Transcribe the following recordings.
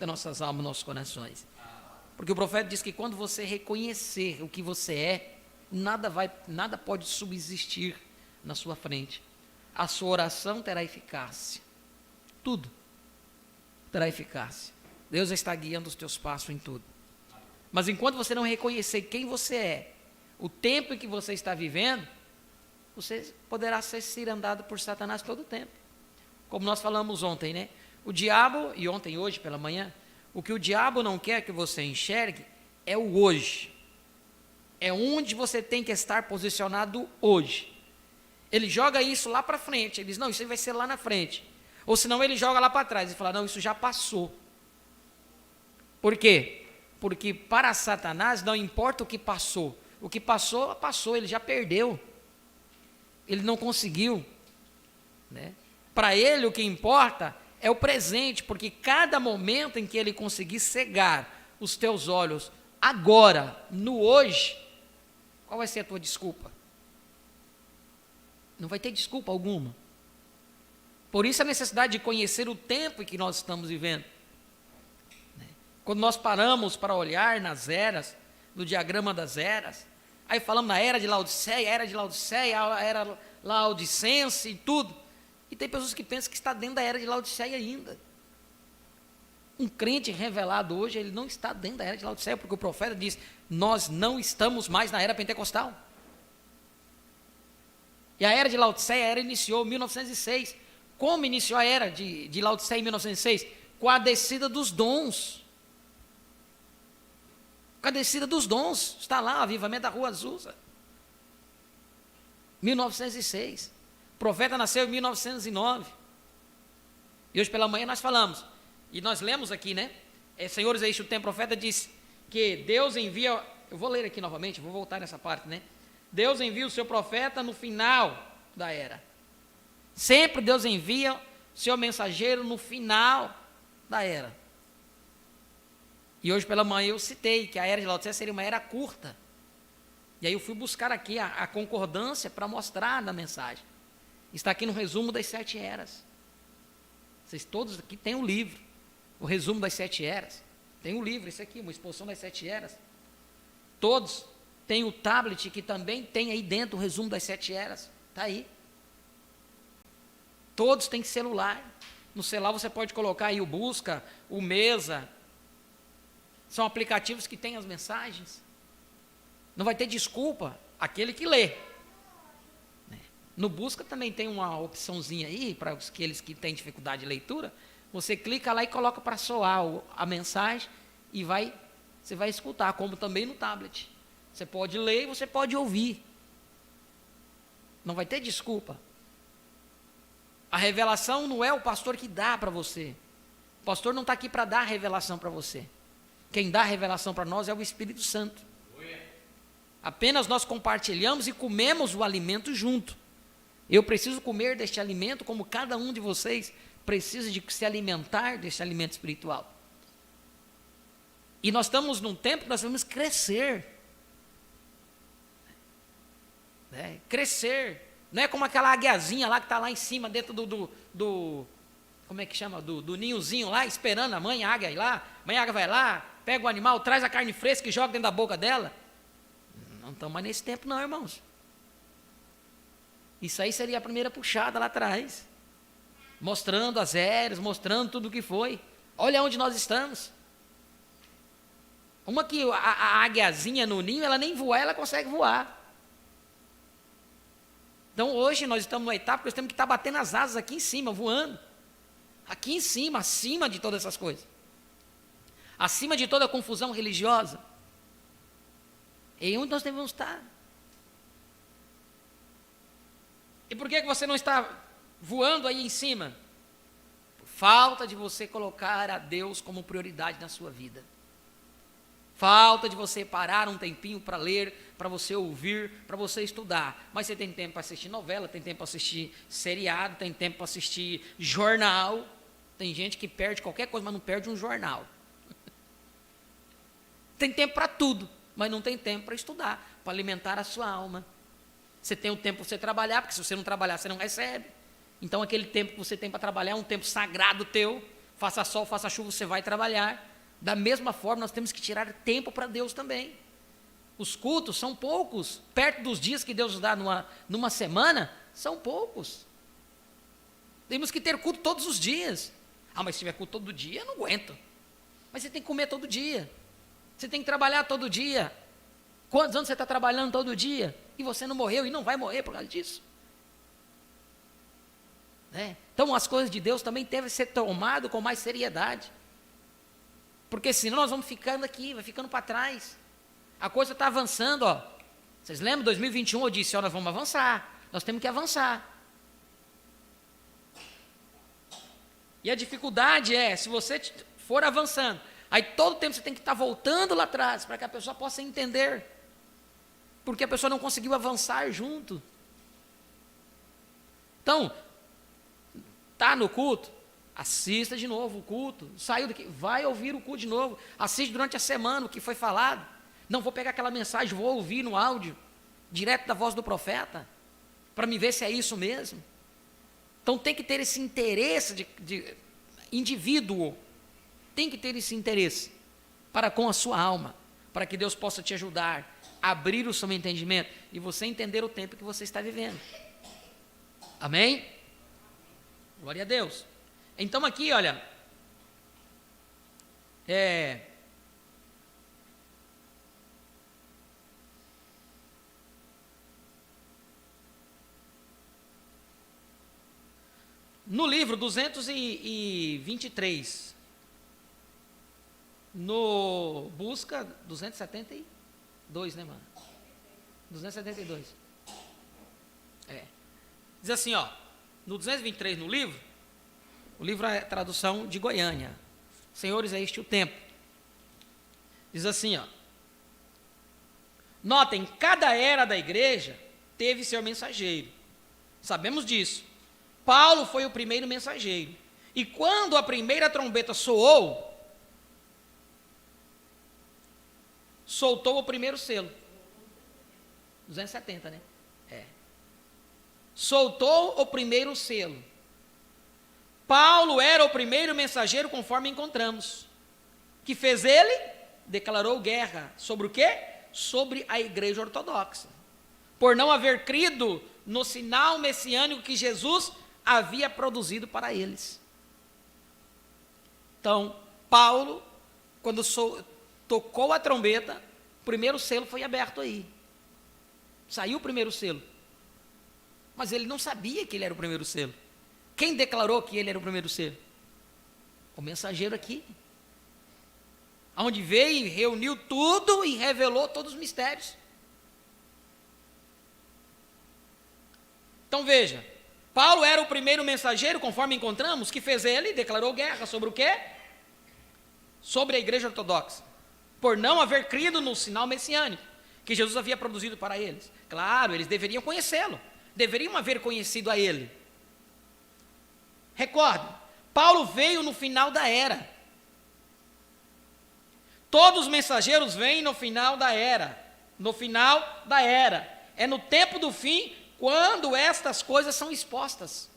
das nossas almas, nossos corações. Porque o profeta diz que quando você reconhecer o que você é, nada pode subsistir na sua frente. A sua oração terá eficácia. Tudo terá eficácia. Deus está guiando os teus passos em tudo. Mas enquanto você não reconhecer quem você é, o tempo em que você está vivendo, você poderá ser cirandado por Satanás todo o tempo. Como nós falamos ontem, né? O diabo, e ontem e hoje pela manhã, o que o diabo não quer que você enxergue é o hoje. É onde você tem que estar posicionado hoje. Ele joga isso lá para frente. Ele diz, não, isso aí vai ser lá na frente. Ou senão ele joga lá para trás e fala, não, isso já passou. Por quê? Porque para Satanás não importa o que passou. O que passou, passou, ele já perdeu. Ele não conseguiu. Né? Para ele o que importa é o presente, porque cada momento em que ele conseguir cegar os teus olhos, agora, no hoje, qual vai ser a tua desculpa? Não vai ter desculpa alguma. Por isso a necessidade de conhecer o tempo em que nós estamos vivendo. Quando nós paramos para olhar nas eras, no diagrama das eras, aí falamos na era de Laodiceia, a era laodicense e tudo. E tem pessoas que pensam que está dentro da era de Laodiceia ainda. Um crente revelado hoje, ele não está dentro da era de Laodiceia, porque o profeta diz, nós não estamos mais na era pentecostal. E a era de Laodiceia, a era iniciou em 1906. Como iniciou a era de Laodiceia em 1906? Com a descida dos dons. Com a descida dos dons. Está lá, o avivamento da Rua Azusa. 1906. O profeta nasceu em 1909. E hoje pela manhã nós falamos, e nós lemos aqui, né? Senhores, aí o tempo, o profeta diz que Deus envia, eu vou ler aqui novamente, vou voltar nessa parte, né? Deus envia o seu profeta no final da era. Sempre Deus envia o seu mensageiro no final da era. E hoje pela manhã eu citei que a era de Laodiceia seria uma era curta. E aí eu fui buscar aqui a concordância para mostrar na mensagem. Está aqui no resumo das 7 eras. Vocês todos aqui têm o livro, o resumo das 7 eras. Tem o livro, esse aqui, uma exposição das 7 eras. Todos têm o tablet que também tem aí dentro o resumo das 7 eras. Está aí. Todos têm celular. No celular você pode colocar aí o Busca, o Mesa. São aplicativos que têm as mensagens. Não vai ter desculpa aquele que lê. No Busca também tem uma opçãozinha aí, para aqueles que têm dificuldade de leitura. Você clica lá e coloca para soar a mensagem e você vai escutar, como também no tablet. Você pode ler e você pode ouvir. Não vai ter desculpa. A revelação não é o pastor que dá para você. O pastor não está aqui para dar a revelação para você. Quem dá a revelação para nós é o Espírito Santo. Apenas nós compartilhamos e comemos o alimento junto. Eu preciso comer deste alimento como cada um de vocês precisa de se alimentar deste alimento espiritual. E nós estamos num tempo que nós vamos crescer. Crescer. Não é como aquela águiazinha lá que está lá em cima, dentro do como é que chama? Do ninhozinho lá, esperando a mãe águia ir lá. A mãe águia vai lá, pega o animal, traz a carne fresca e joga dentro da boca dela. Não estamos mais nesse tempo não, irmãos. Isso aí seria a primeira puxada lá atrás. Mostrando as eras, mostrando tudo o que foi. Olha onde nós estamos. Uma que a águiazinha no ninho, ela nem voar, ela consegue voar. Então hoje nós estamos numa etapa que nós temos que estar batendo as asas aqui em cima, voando. Aqui em cima, acima de todas essas coisas. Acima de toda a confusão religiosa. E onde nós devemos estar? E por que você não está voando aí em cima? Por falta de você colocar a Deus como prioridade na sua vida. Falta de você parar um tempinho para ler, para você ouvir, para você estudar. Mas você tem tempo para assistir novela, tem tempo para assistir seriado, tem tempo para assistir jornal. Tem gente que perde qualquer coisa, mas não perde um jornal. Tem tempo para tudo, mas não tem tempo para estudar, para alimentar a sua alma. Você tem o tempo para você trabalhar, porque se você não trabalhar, você não recebe. Então aquele tempo que você tem para trabalhar é um tempo sagrado teu. Faça sol, faça chuva, você vai trabalhar. Da mesma forma, nós temos que tirar tempo para Deus também. Os cultos são poucos. Perto dos dias que Deus nos dá numa semana, são poucos. Temos que ter culto todos os dias. Ah, mas se tiver culto todo dia, eu não aguento. Mas você tem que comer todo dia. Você tem que trabalhar todo dia. Quantos anos você está trabalhando todo dia? E você não morreu e não vai morrer por causa disso? Né? Então as coisas de Deus também devem ser tomadas com mais seriedade. Porque senão nós vamos ficando aqui, vai ficando para trás. A coisa está avançando, ó. Vocês lembram, 2021 eu disse, ó, nós vamos avançar. Nós temos que avançar. E a dificuldade é, se você for avançando, aí todo tempo você tem que estar voltando lá atrás, para que a pessoa possa entender. Porque a pessoa não conseguiu avançar junto. Então, está no culto, assista de novo o culto. Saiu daqui, vai ouvir o culto de novo. Assiste durante a semana o que foi falado. Não vou pegar aquela mensagem, vou ouvir no áudio, direto da voz do profeta, para me ver se é isso mesmo. Então tem que ter esse interesse de indivíduo, tem que ter esse interesse para com a sua alma, para que Deus possa te ajudar, abrir o seu entendimento e você entender o tempo que você está vivendo. Amém? Glória a Deus. Então aqui, olha, no livro 223, no busca 272, né, mano? 272. Diz assim, ó, no 223 no livro, o livro é tradução de Goiânia. Senhores, é este o tempo. Diz assim, ó. Notem, cada era da igreja teve seu mensageiro. Sabemos disso. Paulo foi o primeiro mensageiro. E quando a primeira trombeta soou, soltou o primeiro selo. 270, né? Soltou o primeiro selo. Paulo era o primeiro mensageiro, conforme encontramos. Que fez ele? Declarou guerra. Sobre o quê? Sobre a igreja ortodoxa. Por não haver crido no sinal messiânico que Jesus havia produzido para eles. Então, Paulo, quando tocou a trombeta, o primeiro selo foi aberto aí. Saiu o primeiro selo. Mas ele não sabia que ele era o primeiro selo. Quem declarou que ele era o primeiro selo? O mensageiro aqui. Onde veio e reuniu tudo e revelou todos os mistérios. Então veja, Paulo era o primeiro mensageiro, conforme encontramos, que fez ele, declarou guerra sobre o quê? Sobre a igreja ortodoxa. Por não haver crido no sinal messiânico que Jesus havia produzido para eles. Claro, eles deveriam conhecê-lo. Deveriam haver conhecido a ele. Recorde, Paulo veio no final da era. Todos os mensageiros vêm no final da era. No final da era. É no tempo do fim, quando estas coisas são expostas.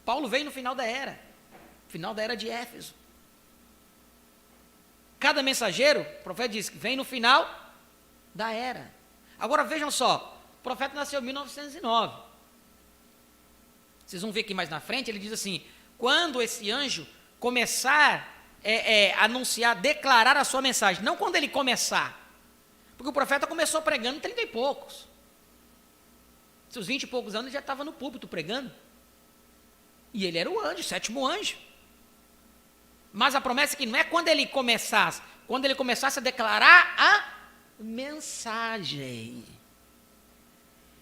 Paulo veio no final da era. Final da era de Éfeso. Cada mensageiro, o profeta diz que vem no final da era. Agora vejam só, o profeta nasceu em 1909. Vocês vão ver aqui mais na frente, ele diz assim, quando esse anjo começar a anunciar, declarar a sua mensagem, não quando ele começar, porque o profeta começou pregando em 30 e poucos. Seus 20 e poucos anos ele já estava no púlpito pregando. E ele era o anjo, o sétimo anjo. Mas a promessa é que não é quando ele começasse a declarar a mensagem.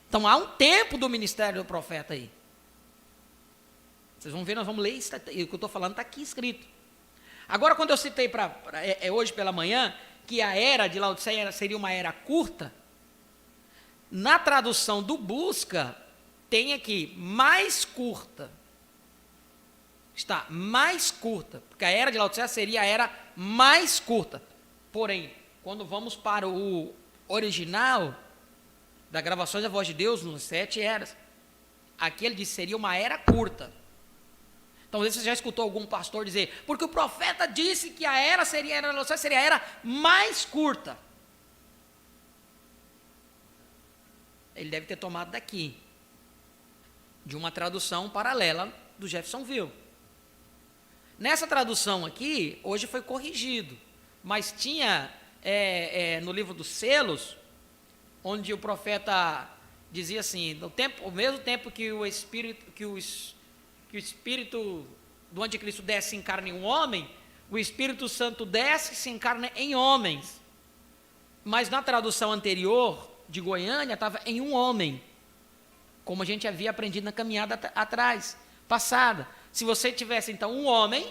Então há um tempo do ministério do profeta aí. Vocês vão ver, nós vamos ler isso, o que eu estou falando está aqui escrito. Agora, quando eu citei hoje pela manhã, que a era de Laodiceia seria uma era curta, na tradução do Busca, tem aqui mais curta. Está mais curta, porque a era de Laodiceia seria a era mais curta. Porém, quando vamos para o original da gravações da Voz de Deus, nos 7 eras, aqui ele diz que seria uma era curta. Então, às vezes você já escutou algum pastor dizer, porque o profeta disse que a era seria a era mais curta. Ele deve ter tomado daqui, de uma tradução paralela do Jeffersonville. Nessa tradução aqui, hoje foi corrigido, mas tinha no livro dos selos, onde o profeta dizia assim, ao mesmo tempo que o Espírito do Anticristo desce e se encarna em um homem, o Espírito Santo desce e se encarna em homens. Mas na tradução anterior, de Goiânia, estava em um homem, como a gente havia aprendido na caminhada passada. Se você tivesse, então, um homem,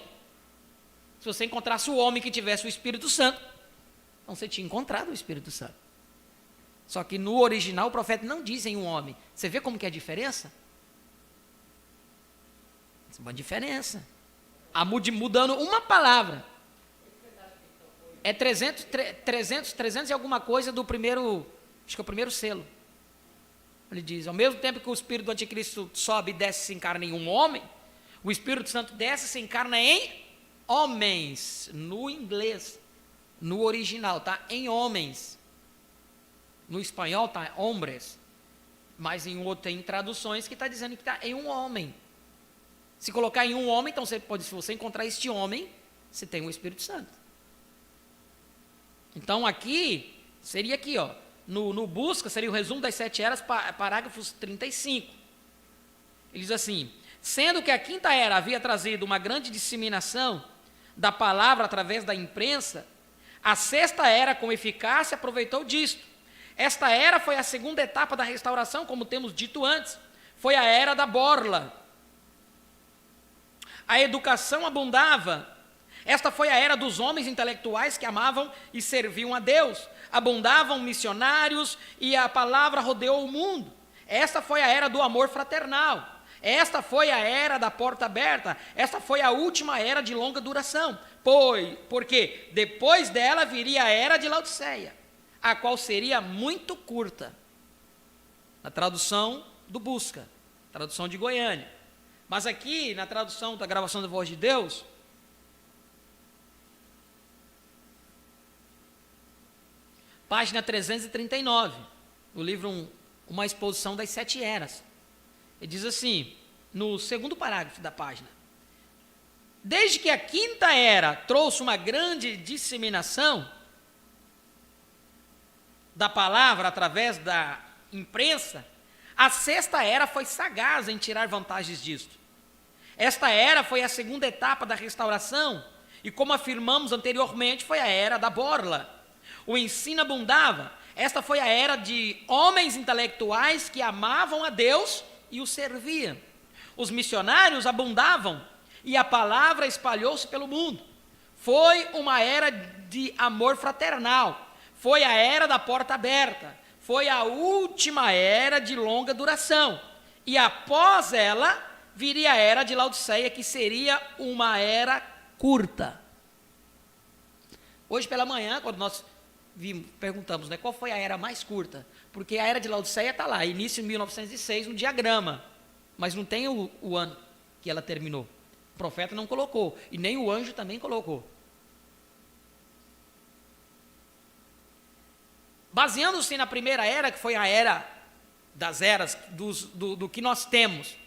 se você encontrasse o homem que tivesse o Espírito Santo, então você tinha encontrado o Espírito Santo. Só que no original o profeta não diz em um homem. Você vê como que é a diferença? É uma diferença. Mudando uma palavra. É 300 e alguma coisa do primeiro, acho que é o primeiro selo. Ele diz, ao mesmo tempo que o Espírito do Anticristo sobe e desce e se encarna em um homem, o Espírito Santo desce e se encarna em homens. No inglês, no original, tá? Em homens. No espanhol está hombres, mas tem traduções que está dizendo que está em um homem. Se colocar em um homem, então se você encontrar este homem, você tem o Espírito Santo. Então aqui, seria aqui, ó, no busca, seria o resumo das 7 eras, parágrafos 35. Ele diz assim, sendo que a quinta era havia trazido uma grande disseminação da palavra através da imprensa, a sexta era com eficácia aproveitou disto. Esta era foi a segunda etapa da restauração, como temos dito antes. Foi a era da borla. A educação abundava. Esta foi a era dos homens intelectuais que amavam e serviam a Deus. Abundavam missionários e a palavra rodeou o mundo. Esta foi a era do amor fraternal. Esta foi a era da porta aberta. Esta foi a última era de longa duração. Porque depois dela viria a era de Laodiceia, a qual seria muito curta, na tradução do Busca, tradução de Goiânia. Mas aqui, na tradução da gravação da Voz de Deus, página 339, no livro Uma Exposição das 7 Eras. Ele diz assim, no segundo parágrafo da página, desde que a quinta era trouxe uma grande disseminação da palavra através da imprensa, a sexta era foi sagaz em tirar vantagens disto. Esta era foi a segunda etapa da restauração e, como afirmamos anteriormente, foi a era da borla. O ensino abundava. Esta foi a era de homens intelectuais que amavam a Deus e o serviam. Os missionários abundavam e a palavra espalhou-se pelo mundo. Foi uma era de amor fraternal. Foi a era da porta aberta, foi a última era de longa duração. E após ela, viria a era de Laodiceia, que seria uma era curta. Hoje pela manhã, quando nós perguntamos, né, qual foi a era mais curta? Porque a era de Laodiceia está lá, início de 1906, no diagrama, mas não tem o ano que ela terminou. O profeta não colocou, e nem o anjo também colocou. Baseando-se na primeira era, que foi a era das eras, do que nós temos,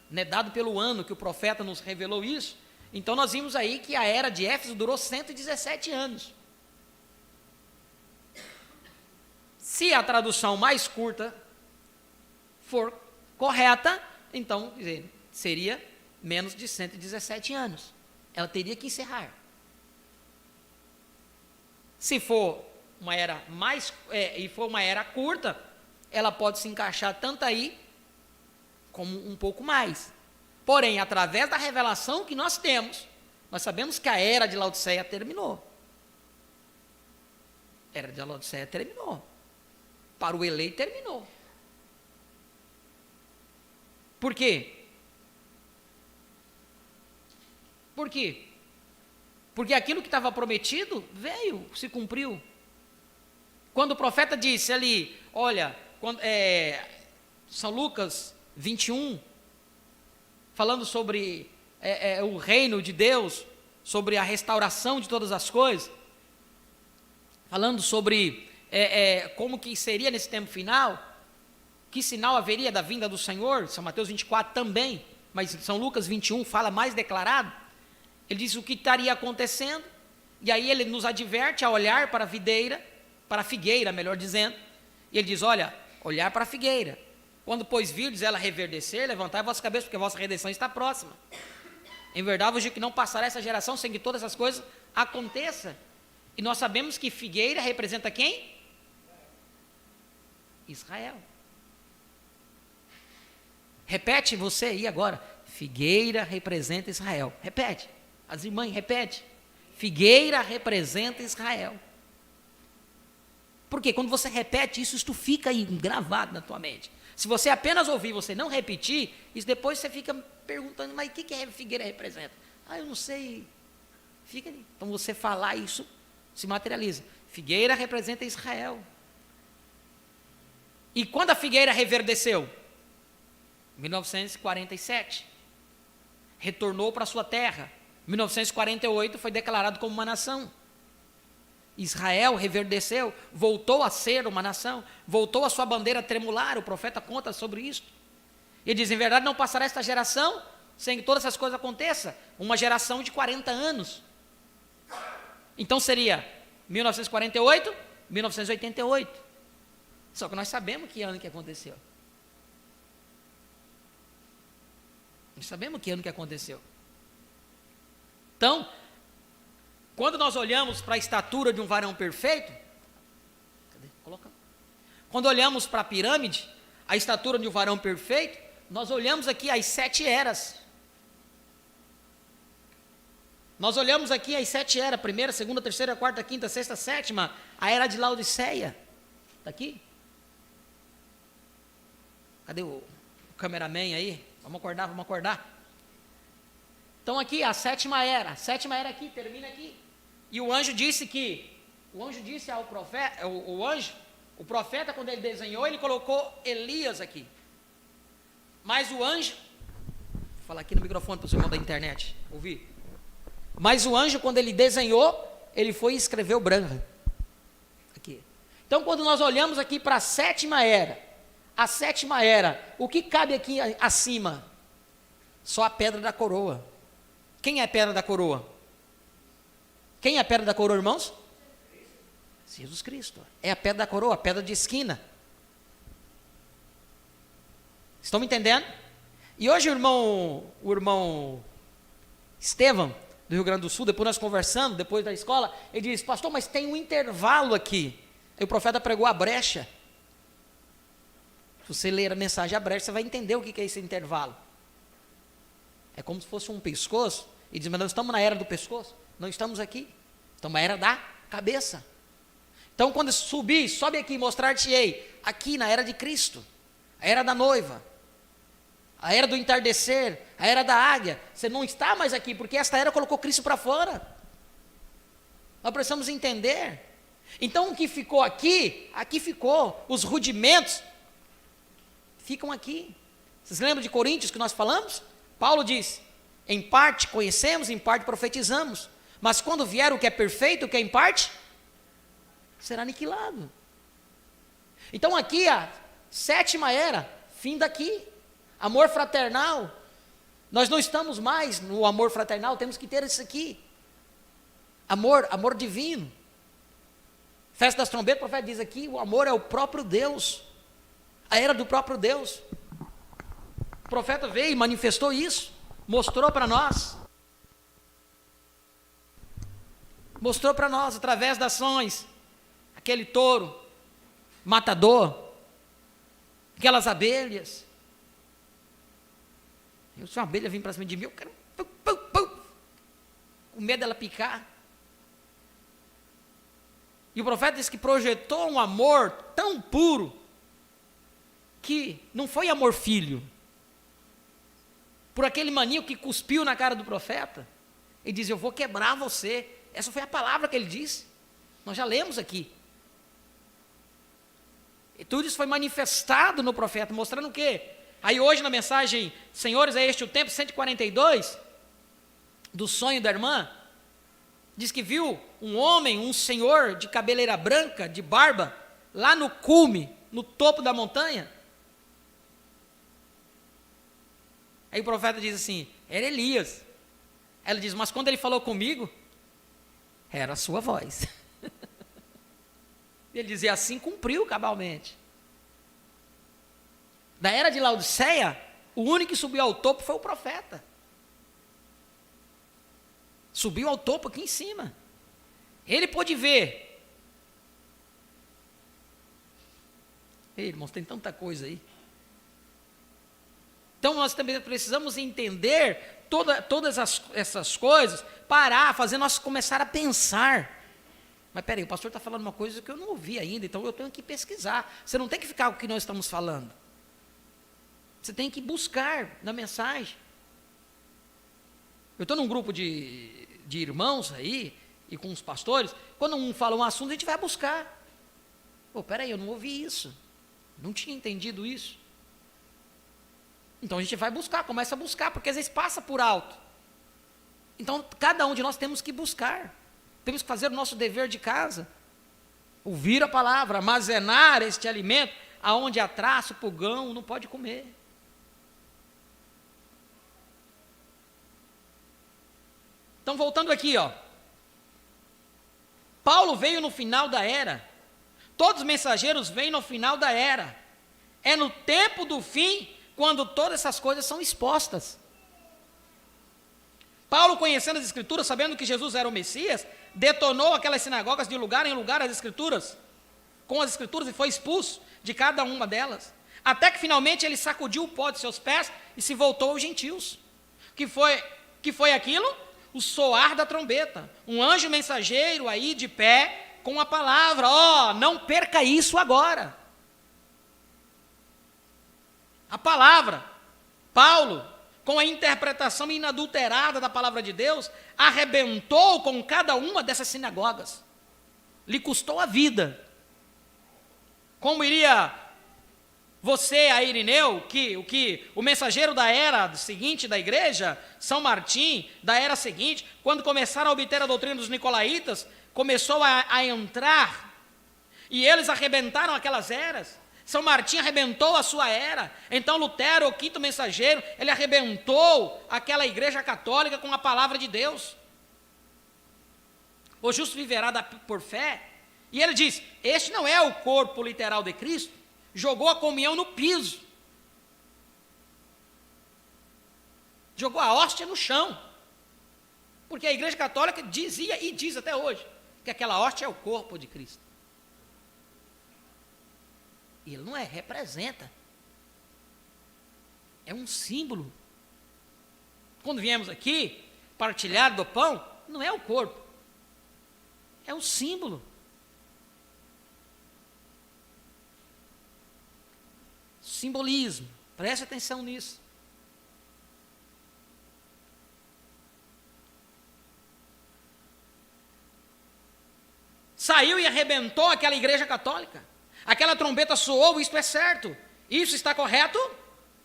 né, dado pelo ano que o profeta nos revelou isso, então nós vimos aí que a era de Éfeso durou 117 anos. Se a tradução mais curta for correta, então seria menos de 117 anos. Ela teria que encerrar. Se for uma era e for uma era curta, ela pode se encaixar tanto aí como um pouco mais. Porém, através da revelação que nós temos, nós sabemos que a era de Laodiceia terminou. A era de Laodiceia terminou. Para o eleito terminou. Por quê? Por quê? Porque aquilo que estava prometido veio, se cumpriu. Quando o profeta disse ali, olha, São Lucas 21, falando sobre o reino de Deus, sobre a restauração de todas as coisas, falando sobre como que seria nesse tempo final, que sinal haveria da vinda do Senhor. São Mateus 24 também, mas São Lucas 21 fala mais declarado. Ele diz o que estaria acontecendo, e aí ele nos adverte a olhar para a videira, para a figueira, melhor dizendo, e ele diz, olha, olhar para a figueira, quando pois virdes ela reverdecer, levantai a vossa cabeça, porque a vossa redenção está próxima. Em verdade vos digo que não passará essa geração sem que todas essas coisas aconteçam. E nós sabemos que figueira representa quem? Israel. Repete você aí agora, figueira representa Israel. Repete, as irmãs, repete. Figueira representa Israel. Porque quando você repete isso, isso fica aí gravado na tua mente. Se você apenas ouvir, você não repetir, isso depois você fica perguntando, mas o que a figueira representa? Eu não sei. Fica ali. Então você falar isso, se materializa. Figueira representa Israel. E quando a figueira reverdeceu? 1947. Retornou para sua terra. 1948 foi declarado como uma nação. Israel reverdeceu, voltou a ser uma nação, voltou a sua bandeira a tremular. O profeta conta sobre isso. Ele diz, em verdade não passará esta geração sem que todas essas coisas aconteçam. Uma geração de 40 anos. Então seria 1948, 1988. Só que nós sabemos que ano que aconteceu. Nós sabemos que ano que aconteceu. Então, quando nós olhamos para a estatura de um varão perfeito, quando olhamos para a pirâmide, a estatura de um varão perfeito, nós olhamos aqui as 7 eras. Nós olhamos aqui as 7 eras, primeira, segunda, terceira, quarta, quinta, sexta, sétima, a era de Laodiceia. Está aqui? Cadê o cameraman aí? Vamos acordar. Então aqui, a sétima era aqui, termina aqui. E o anjo disse ao profeta, o profeta, quando ele desenhou, ele colocou Elias aqui. Mas o anjo, vou falar aqui no microfone para o irmão da internet ouvir. Mas o anjo, quando ele desenhou, ele foi e escreveu branco. Aqui. Então, quando nós olhamos aqui para a sétima era, o que cabe aqui acima? Só a pedra da coroa. Quem é a pedra da coroa? Quem é a pedra da coroa, irmãos? Jesus Cristo. É a pedra da coroa, a pedra de esquina. Estão me entendendo? E hoje o irmão Estevão, do Rio Grande do Sul, depois nós conversando, depois da escola, ele disse, pastor, mas tem um intervalo aqui. Aí o profeta pregou a brecha. Se você ler a mensagem a brecha, você vai entender o que é esse intervalo. É como se fosse um pescoço, e diz, mas nós estamos na era do pescoço? Não estamos aqui, estamos na era da cabeça. Então quando sobe aqui, mostrar-te-ei, aqui na era de Cristo, a era da noiva, a era do entardecer, a era da águia, você não está mais aqui, porque esta era colocou Cristo para fora. Nós precisamos entender. Então o que ficou aqui ficou, os rudimentos ficam aqui. Vocês lembram de Coríntios que nós falamos? Paulo diz, em parte conhecemos, em parte profetizamos, mas quando vier o que é perfeito, o que é em parte, será aniquilado. Então aqui a sétima era, fim daqui, amor fraternal, nós não estamos mais no amor fraternal, temos que ter isso aqui, amor divino. Festa das trombetas, o profeta diz aqui, o amor é o próprio Deus, a era do próprio Deus. O profeta veio e manifestou isso, mostrou para nós através das ações, aquele touro matador, aquelas abelhas. Se uma abelha vir para cima de mim, eu quero com medo dela picar. E o profeta disse que projetou um amor tão puro, que não foi amor filho, por aquele maníaco que cuspiu na cara do profeta. Ele diz, eu vou quebrar você. Essa foi a palavra que ele disse. Nós já lemos aqui. E tudo isso foi manifestado no profeta, mostrando o quê? Aí hoje na mensagem, Senhores, é este o tempo, 142, do sonho da irmã, diz que viu um homem, um senhor de cabeleira branca, de barba, lá no cume, no topo da montanha. Aí o profeta diz assim, era Elias. Ela diz, mas quando ele falou comigo, era a sua voz. Ele dizia, assim cumpriu cabalmente. Da era de Laodiceia, o único que subiu ao topo foi o profeta. Subiu ao topo aqui em cima. Ele pôde ver. Ei, irmãos, tem tanta coisa aí. Então nós também precisamos entender todas essas coisas, parar, fazer nós começar a pensar. Mas peraí, o pastor está falando uma coisa que eu não ouvi ainda, então eu tenho que pesquisar. Você não tem que ficar com o que nós estamos falando. Você tem que buscar na mensagem. Eu estou num grupo de irmãos aí, e com os pastores, quando um fala um assunto, a gente vai buscar. Pô, peraí, eu não ouvi isso. Não tinha entendido isso. Então a gente vai buscar, começa a buscar, porque às vezes passa por alto. Então cada um de nós temos que buscar. Temos que fazer o nosso dever de casa. Ouvir a palavra, armazenar este alimento, aonde há traço, pulgão, não pode comer. Então voltando aqui, ó. Paulo veio no final da era. Todos os mensageiros vêm no final da era. É no tempo do fim, quando todas essas coisas são expostas. Paulo, conhecendo as Escrituras, sabendo que Jesus era o Messias, detonou aquelas sinagogas de lugar em lugar as Escrituras, com as Escrituras, e foi expulso de cada uma delas. Até que finalmente ele sacudiu o pó de seus pés e se voltou aos gentios. Que foi aquilo? O soar da trombeta. Um anjo mensageiro aí de pé com a palavra. Ó, não perca isso agora. A palavra, Paulo, com a interpretação inadulterada da palavra de Deus, arrebentou com cada uma dessas sinagogas. Lhe custou a vida. Como iria você, a Irineu, o mensageiro da era seguinte da igreja, São Martim, da era seguinte, quando começaram a obter a doutrina dos nicolaítas, começou a entrar, e eles arrebentaram aquelas eras. São Martim arrebentou a sua era. Então Lutero, o quinto mensageiro, ele arrebentou aquela igreja católica com a palavra de Deus. O justo viverá por fé. E ele diz, este não é o corpo literal de Cristo. Jogou a comunhão no piso. Jogou a hóstia no chão. Porque a igreja católica dizia e diz até hoje que aquela hóstia é o corpo de Cristo. E ele não representa. É um símbolo. Quando viemos aqui, partilhar do pão, não é o corpo. É um símbolo. Simbolismo. Preste atenção nisso. Saiu e arrebentou aquela igreja católica. Aquela trombeta soou, isto é certo. Isso está correto?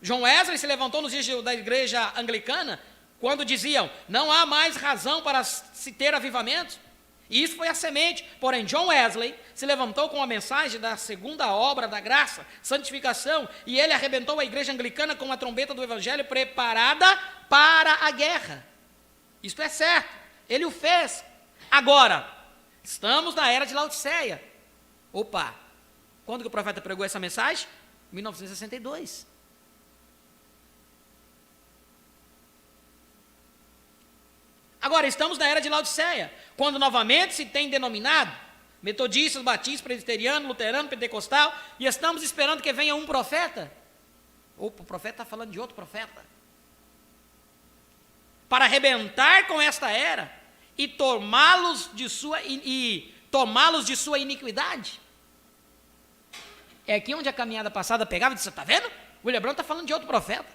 John Wesley se levantou nos dias da igreja anglicana, quando diziam, não há mais razão para se ter avivamento. E isso foi a semente. Porém, John Wesley se levantou com a mensagem da segunda obra da graça, santificação, e ele arrebentou a igreja anglicana com a trombeta do evangelho preparada para a guerra. Isto é certo. Ele o fez. Agora, estamos na era de Laodiceia. Opa! Quando que o profeta pregou essa mensagem? 1962. Agora, estamos na era de Laodiceia, quando novamente se tem denominado metodistas, batistas, presbiteriano, luterano, pentecostal, e estamos esperando que venha um profeta. Opa, o profeta está falando de outro profeta. Para arrebentar com esta era e tomá-los de sua iniquidade. É aqui onde a caminhada passada pegava e disse, está vendo? William Branham está falando de outro profeta.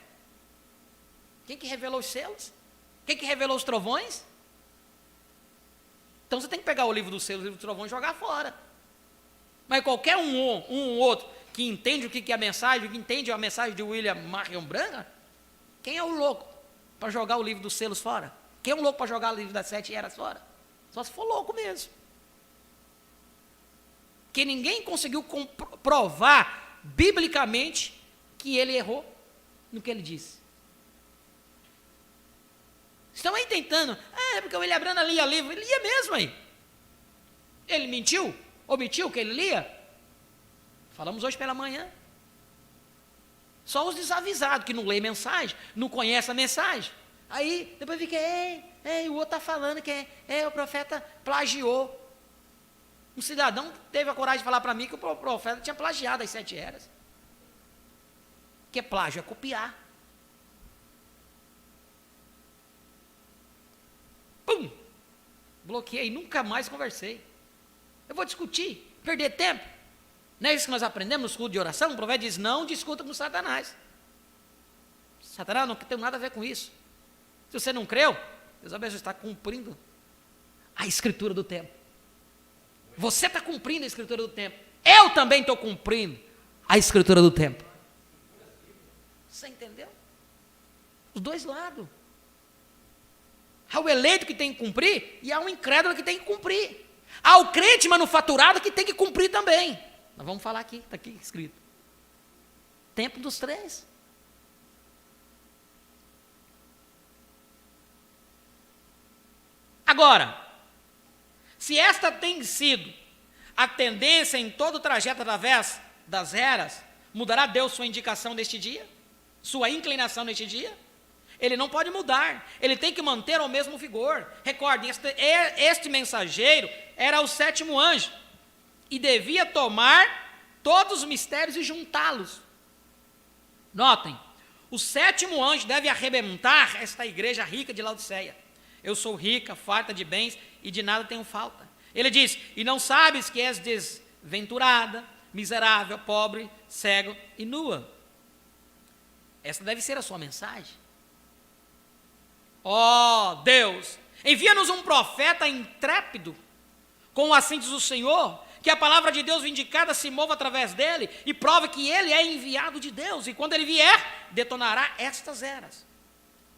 Quem que revelou os selos? Quem que revelou os trovões? Então você tem que pegar o livro dos selos, o livro dos trovões e jogar fora. Mas qualquer um ou outro que entende o que é a mensagem, que entende a mensagem de William Marion Branham, quem é o louco para jogar o livro dos selos fora? Quem é um louco para jogar o livro das 7 eras fora? Só se for louco mesmo. Que ninguém conseguiu provar biblicamente que ele errou no que ele disse. Estão aí tentando, porque o William Branham lia livro, ele lia mesmo aí. Ele mentiu? Omitiu que ele lia? Falamos hoje pela manhã. Só os desavisados que não lê mensagem, não conhece a mensagem. Aí depois fica, o outro está falando que o profeta plagiou. Um cidadão teve a coragem de falar para mim que o profeta tinha plagiado as 7 eras. Que é plágio, é copiar. Pum! Bloqueei, nunca mais conversei. Eu vou discutir, perder tempo. Não é isso que nós aprendemos no culto de oração? O profeta diz, não discuta com Satanás. Satanás não tem nada a ver com isso. Se você não creu, Deus abençoe, está cumprindo a escritura do tempo. Você está cumprindo a escritura do tempo. Eu também estou cumprindo a escritura do tempo. Você entendeu? Os dois lados. Há o eleito que tem que cumprir e há o incrédulo que tem que cumprir. Há o crente manufaturado que tem que cumprir também. Nós vamos falar aqui, está aqui escrito. Tempo dos 3. Agora, se esta tem sido a tendência em todo o trajeto através das eras, mudará Deus sua indicação neste dia? Sua inclinação neste dia? Ele não pode mudar, ele tem que manter o mesmo vigor. Recordem, este mensageiro era o 7º anjo, e devia tomar todos os mistérios e juntá-los. Notem, o 7º anjo deve arrebentar esta igreja rica de Laodiceia. Eu sou rica, farta de bens, e de nada tenho falta. Ele diz, e não sabes que és desventurada, miserável, pobre, cego e nua. Essa deve ser a sua mensagem. Ó Deus, envia-nos um profeta intrépido, como assim diz o Senhor, que a palavra de Deus vindicada se mova através dele e prova que ele é enviado de Deus, e quando ele vier, detonará estas eras.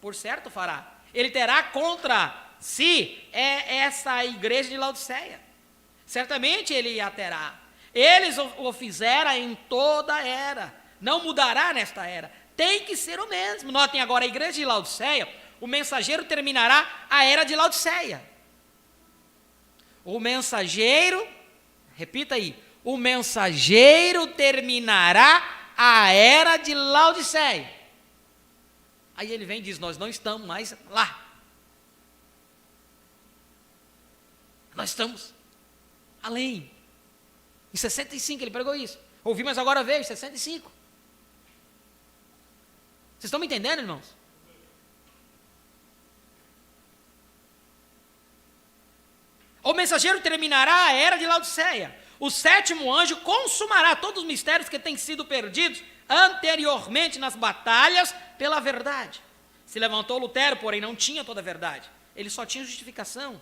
Por certo fará. Ele terá contra si essa igreja de Laodiceia. Certamente ele a terá. Eles o fizeram em toda a era. Não mudará nesta era. Tem que ser o mesmo. Notem agora, a igreja de Laodiceia, o mensageiro terminará a era de Laodiceia. O mensageiro, repita aí, o mensageiro terminará a era de Laodiceia. Aí ele vem e diz, nós não estamos mais lá. Nós estamos além. Em 65 ele pregou isso. Ouvi, mas agora veio, 65. Vocês estão me entendendo, irmãos? O mensageiro terminará a era de Laodiceia. O 7º anjo consumará todos os mistérios que têm sido perdidos anteriormente nas batalhas pela verdade. Se levantou Lutero, porém não tinha toda a verdade. Ele só tinha justificação.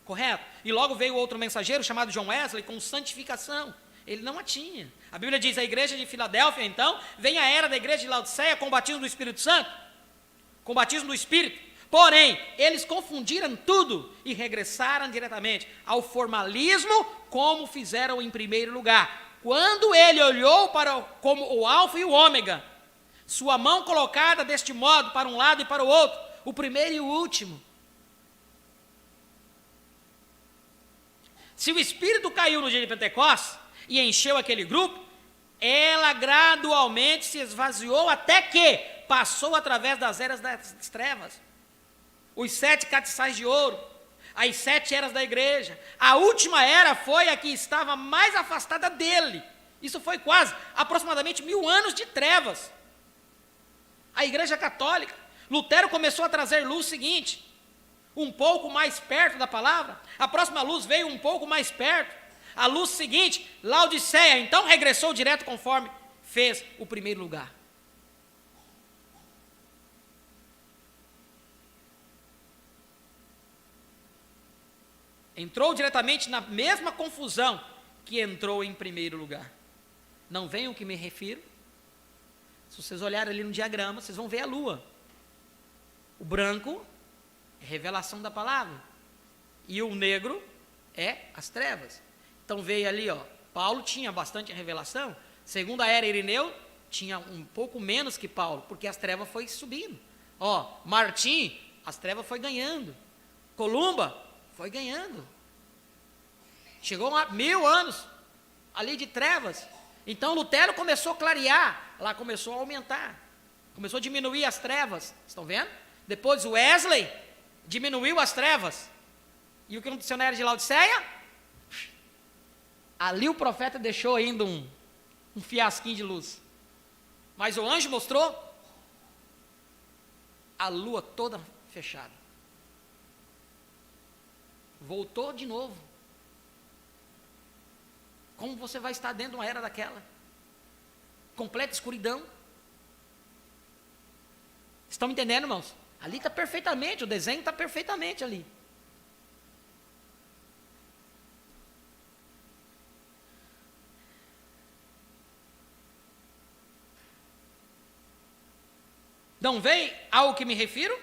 Correto? E logo veio outro mensageiro chamado John Wesley com santificação. Ele não a tinha. A Bíblia diz, a igreja de Filadélfia, então, vem a era da igreja de Laodiceia com o batismo do Espírito Santo. Com o batismo do Espírito. Porém, eles confundiram tudo e regressaram diretamente ao formalismo, como fizeram em primeiro lugar. Quando ele olhou como o alfa e o ômega, sua mão colocada deste modo para um lado e para o outro, o primeiro e o último. Se o Espírito caiu no dia de Pentecostes e encheu aquele grupo, ela gradualmente se esvaziou até que passou através das eras das trevas. Os 7 castiçais de ouro, as 7 eras da igreja. A última era foi a que estava mais afastada dele. Isso foi quase, aproximadamente 1000 anos de trevas. A igreja católica. Lutero começou a trazer luz seguinte, um pouco mais perto da palavra. A próxima luz veio um pouco mais perto. A luz seguinte, Laodiceia, então regressou direto conforme fez o primeiro lugar. Entrou diretamente na mesma confusão que entrou em primeiro lugar. Não veem o que me refiro? Se vocês olharem ali no diagrama, vocês vão ver a lua. O branco revelação da palavra. E o negro é as trevas. Então veio ali, Paulo tinha bastante revelação. Segundo a era Irineu, tinha um pouco menos que Paulo, porque as trevas foi subindo. Martim, as trevas foi ganhando. Columba, foi ganhando. Chegou a 1000 anos ali de trevas. Então Lutero começou a clarear, lá começou a aumentar. Começou a diminuir as trevas, estão vendo? Depois Wesley diminuiu as trevas. E o que aconteceu na era de Laodiceia? Ali o profeta deixou ainda um fiasquinho de luz. Mas o anjo mostrou a lua toda fechada. Voltou de novo. Como você vai estar dentro de uma era daquela? Completa escuridão. Estão me entendendo, irmãos? Ali está perfeitamente, o desenho está perfeitamente ali. Não vem ao que me refiro?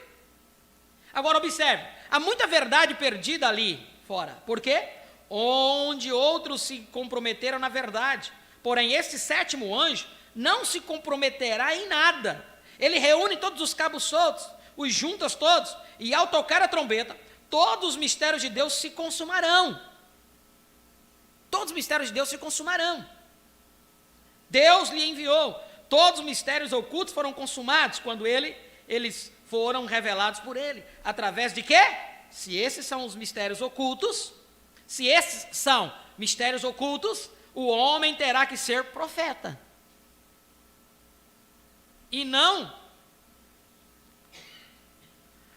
Agora observe, há muita verdade perdida ali fora. Por quê? Onde outros se comprometeram na verdade. Porém, esse sétimo anjo não se comprometerá em nada. Ele reúne todos os cabos soltos, os junta todos, e ao tocar a trombeta, todos os mistérios de Deus se consumarão. Todos os mistérios de Deus se consumarão. Deus lhe enviou. Todos os mistérios ocultos foram consumados quando eles foram revelados por ele. Através de quê? Se esses são os mistérios ocultos, o homem terá que ser profeta. E não.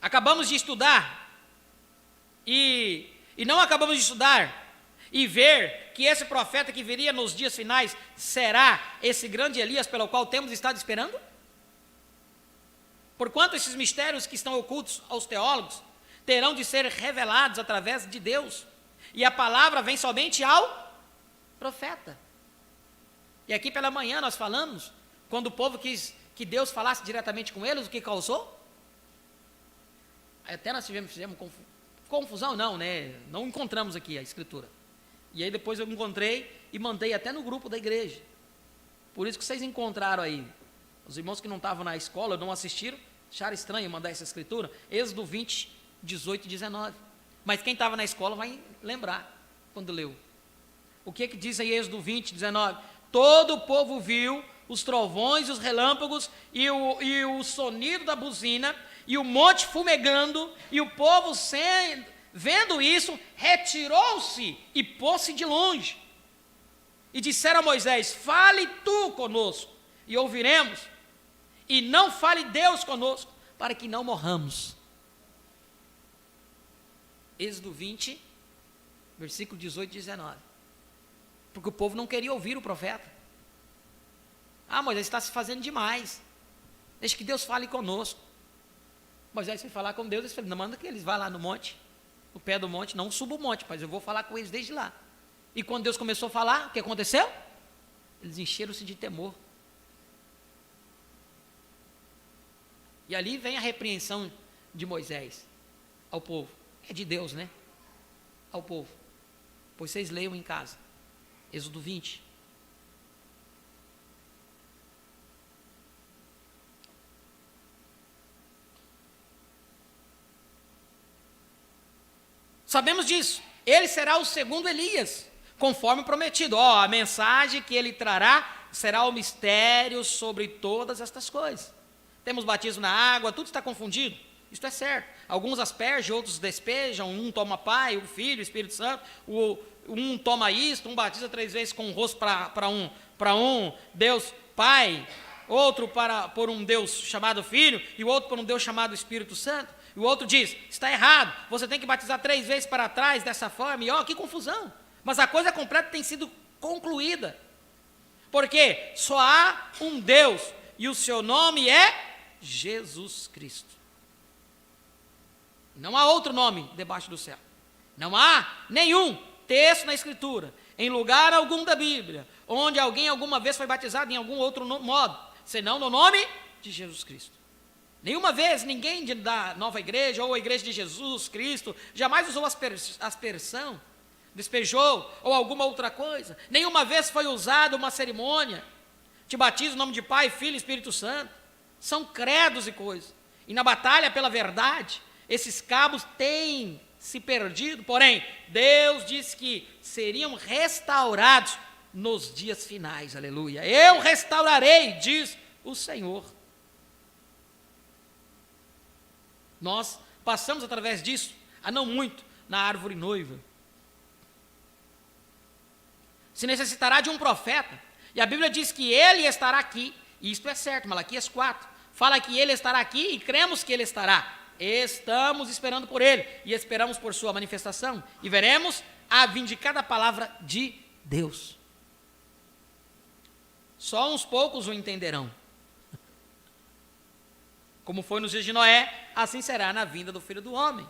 Acabamos de estudar. E não acabamos de estudar e ver que esse profeta que viria nos dias finais será esse grande Elias pelo qual temos estado esperando? Porquanto esses mistérios que estão ocultos aos teólogos terão de ser revelados através de Deus, e a palavra vem somente ao profeta. E aqui pela manhã nós falamos, quando o povo quis que Deus falasse diretamente com eles, o que causou? Até nós fizemos confusão, não, né? Não encontramos aqui a escritura. E aí depois eu encontrei e mandei até no grupo da igreja. Por isso que vocês encontraram aí. Os irmãos que não estavam na escola, não assistiram, acharam estranho mandar essa escritura. Êxodo 20, 18 e 19. Mas quem estava na escola vai lembrar quando leu. O que diz aí Êxodo 20, 19? Todo o povo viu os trovões, os relâmpagos e o sonido da buzina e o monte fumegando, e o povo vendo isso, retirou-se e pôs-se de longe. E disseram a Moisés: fale tu conosco, e ouviremos, e não fale Deus conosco, para que não morramos. Êxodo 20, versículo 18 e 19. Porque o povo não queria ouvir o profeta. Moisés está se fazendo demais. Deixa que Deus fale conosco. Moisés foi falar com Deus, ele falou: não, manda que eles vá lá no monte, no pé do monte, não suba o monte, mas eu vou falar com eles desde lá. E quando Deus começou a falar, o que aconteceu? Eles encheram-se de temor. E ali vem a repreensão de Moisés ao povo. É de Deus, né? Ao povo. Pois vocês leiam em casa. Êxodo 20. Sabemos disso. Ele será o segundo Elias, conforme prometido. A mensagem que ele trará será o mistério sobre todas estas coisas. Temos batismo na água, tudo está confundido. Isto é certo. Alguns aspergem, outros despejam. Um toma Pai, o Filho, o Espírito Santo. Um toma isto, um batiza 3 vezes com o rosto para um Deus Pai, outro por um Deus chamado Filho, e o outro por um Deus chamado Espírito Santo. E o outro diz: está errado, você tem que batizar 3 vezes para trás dessa forma. E que confusão. Mas a coisa completa tem sido concluída. Porque só há um Deus, e o seu nome é Jesus Cristo. Não há outro nome debaixo do céu. Não há nenhum texto na Escritura, em lugar algum da Bíblia, onde alguém alguma vez foi batizado em algum outro modo, senão no nome de Jesus Cristo. Nenhuma vez ninguém da nova igreja ou a igreja de Jesus Cristo jamais usou aspersão, despejou ou alguma outra coisa. Nenhuma vez foi usada uma cerimônia de batismo em nome de Pai, Filho e Espírito Santo. São credos e coisas. E na batalha pela verdade, esses cabos têm se perdido, porém, Deus disse que seriam restaurados nos dias finais, aleluia. Eu restaurarei, diz o Senhor. Nós passamos através disso, há não muito, na árvore noiva. Se necessitará de um profeta, e a Bíblia diz que ele estará aqui, e isto é certo, Malaquias 4, fala que ele estará aqui e cremos que ele estará. Estamos esperando por ele e esperamos por sua manifestação e veremos a vindicada palavra de Deus. Só uns poucos o entenderão. Como foi nos dias de Noé, assim será na vinda do Filho do Homem.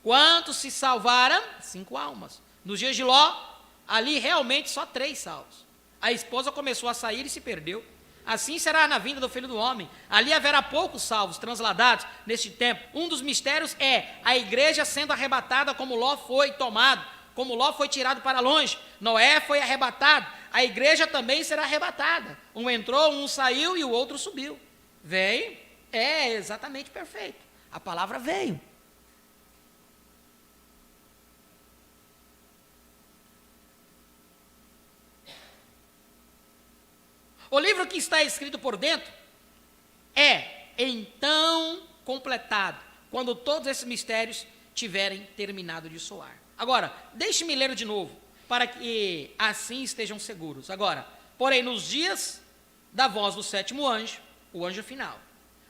Quantos se salvaram? 5 almas. Nos dias de Ló, ali realmente só 3 salvos. A esposa começou a sair e se perdeu. Assim será na vinda do Filho do Homem. Ali haverá poucos salvos, transladados neste tempo. Um dos mistérios é a igreja sendo arrebatada como Ló foi tomado, como Ló foi tirado para longe. Noé foi arrebatado, a igreja também será arrebatada. Um entrou, um saiu e o outro subiu. Veio, é exatamente perfeito. A palavra veio. O livro que está escrito por dentro é então completado, quando todos esses mistérios tiverem terminado de soar. Agora, deixe-me ler de novo, para que assim estejam seguros. Agora, porém, nos dias da voz do 7º anjo, o anjo final,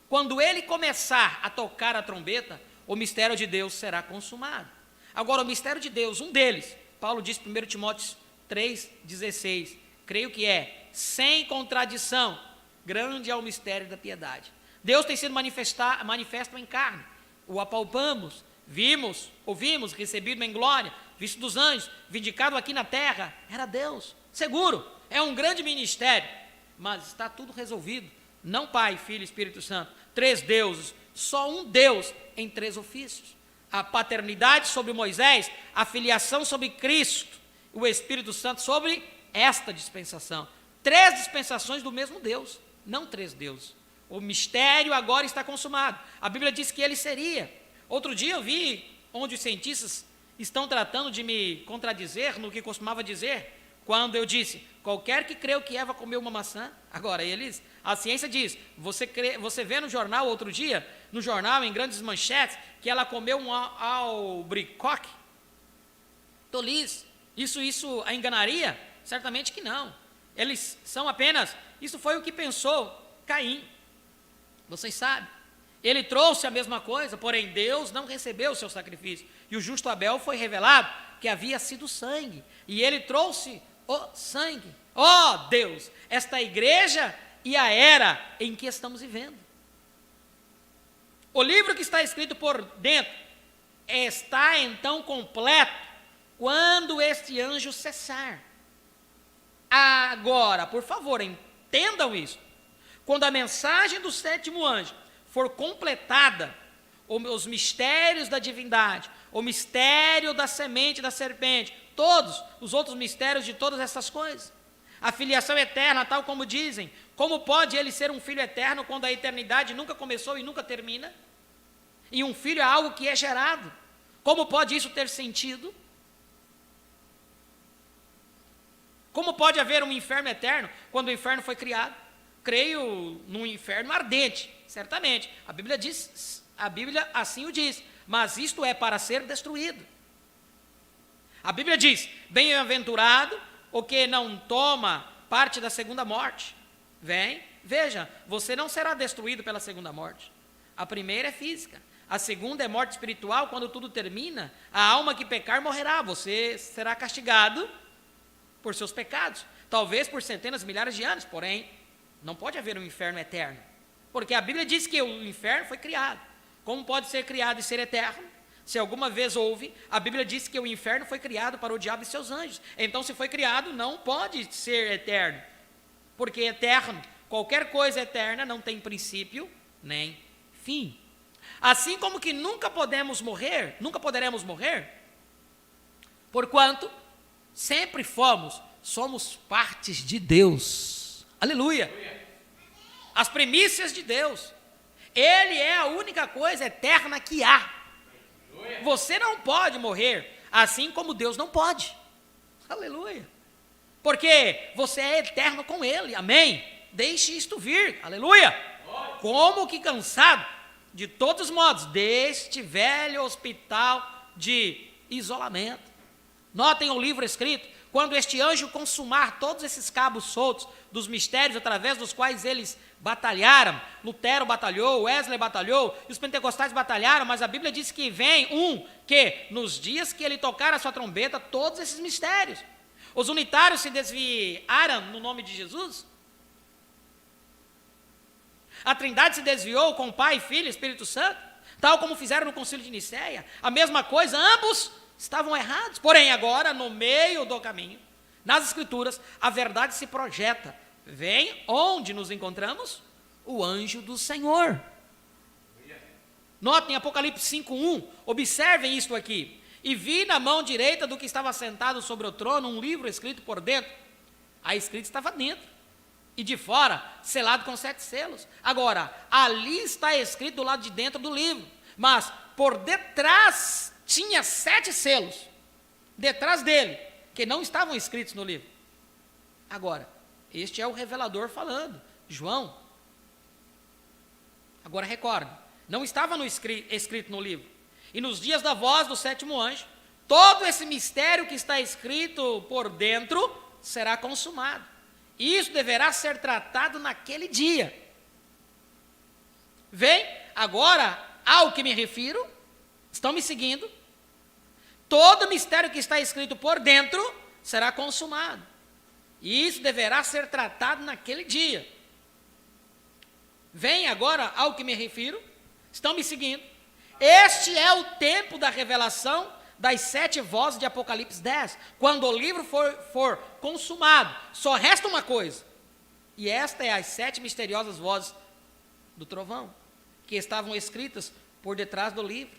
quando ele começar a tocar a trombeta, o mistério de Deus será consumado. Agora, o mistério de Deus, um deles, Paulo diz em 1 Timóteo 3,16, creio que é, sem contradição, grande é o mistério da piedade. Deus tem sido manifesto em carne, o apalpamos, vimos, ouvimos, recebido em glória, visto dos anjos, vindicado aqui na terra, era Deus, seguro, é um grande ministério, mas está tudo resolvido, não Pai, Filho e Espírito Santo, 3 deuses, só um Deus em 3 ofícios, a paternidade sobre Moisés, a filiação sobre Cristo, o Espírito Santo sobre esta dispensação, 3 dispensações do mesmo Deus, não 3 deuses. O mistério agora está consumado. A Bíblia diz que ele seria. Outro dia eu vi onde os cientistas estão tratando de me contradizer no que costumava dizer, quando eu disse, qualquer que creu que Eva comeu uma maçã, agora a ciência diz, você vê no jornal outro dia, no jornal em grandes manchetes, que ela comeu um albricoque, tolice, isso a enganaria? Certamente que não. Eles são apenas, isso foi o que pensou Caim, vocês sabem, ele trouxe a mesma coisa, porém Deus não recebeu o seu sacrifício, e o justo Abel foi revelado que havia sido sangue, e ele trouxe o sangue, Deus, esta igreja e a era em que estamos vivendo. O livro que está escrito por dentro está então completo quando este anjo cessar. Agora, por favor, entendam isso. Quando a mensagem do 7º anjo for completada, os mistérios da divindade, o mistério da semente da serpente, todos os outros mistérios de todas essas coisas, a filiação eterna, tal como dizem, como pode ele ser um filho eterno quando a eternidade nunca começou e nunca termina? E um filho é algo que é gerado. Como pode isso ter sentido? Como pode haver um inferno eterno quando o inferno foi criado? Creio num inferno ardente, certamente. A Bíblia assim o diz, mas isto é para ser destruído. A Bíblia diz, bem-aventurado o que não toma parte da segunda morte. Veja, você não será destruído pela segunda morte. A primeira é física, a segunda é morte espiritual. Quando tudo termina, a alma que pecar morrerá, você será castigado por seus pecados, talvez por centenas, milhares de anos, porém, não pode haver um inferno eterno, porque a Bíblia diz que o inferno foi criado. Como pode ser criado e ser eterno? Se alguma vez houve, a Bíblia diz que o inferno foi criado para o diabo e seus anjos, então se foi criado, não pode ser eterno, porque eterno, qualquer coisa eterna não tem princípio nem fim. Assim como que nunca poderemos morrer, porquanto sempre somos partes de Deus. Aleluia! As primícias de Deus. Ele é a única coisa eterna que há. Você não pode morrer, assim como Deus não pode. Aleluia! Porque você é eterno com Ele, amém? Deixe isto vir, aleluia! Como que cansado, de todos os modos, deste velho hospital de isolamento. Notem o livro escrito, quando este anjo consumar todos esses cabos soltos dos mistérios através dos quais eles batalharam, Lutero batalhou, Wesley batalhou, e os pentecostais batalharam, mas a Bíblia diz que vem que nos dias que ele tocar a sua trombeta, todos esses mistérios. Os unitários se desviaram no nome de Jesus. A Trindade se desviou com Pai, Filho e Espírito Santo, tal como fizeram no Concílio de Nicéia. A mesma coisa, ambos estavam errados. Porém, agora, no meio do caminho, nas Escrituras, a verdade se projeta. Vem onde nos encontramos? O anjo do Senhor. Notem Apocalipse 5:1. Observem isto aqui. E vi na mão direita do que estava sentado sobre o trono um livro escrito por dentro. A escrita estava dentro. E de fora, selado com 7 selos. Agora, ali está escrito do lado de dentro do livro. Mas por detrás tinha 7 selos. Detrás dele, que não estavam escritos no livro. Agora, este é o revelador falando, João. Agora recorde, não estava escrito no livro. E nos dias da voz do 7º anjo, todo esse mistério que está escrito por dentro será consumado. E isso deverá ser tratado naquele dia. Vem agora ao que me refiro? Estão me seguindo? Todo mistério que está escrito por dentro será consumado. E isso deverá ser tratado naquele dia. Vem agora ao que me refiro? Estão me seguindo? Este é o tempo da revelação das 7 vozes de Apocalipse 10. Quando o livro for consumado, só resta uma coisa. E esta é as 7 misteriosas vozes do trovão, que estavam escritas por detrás do livro,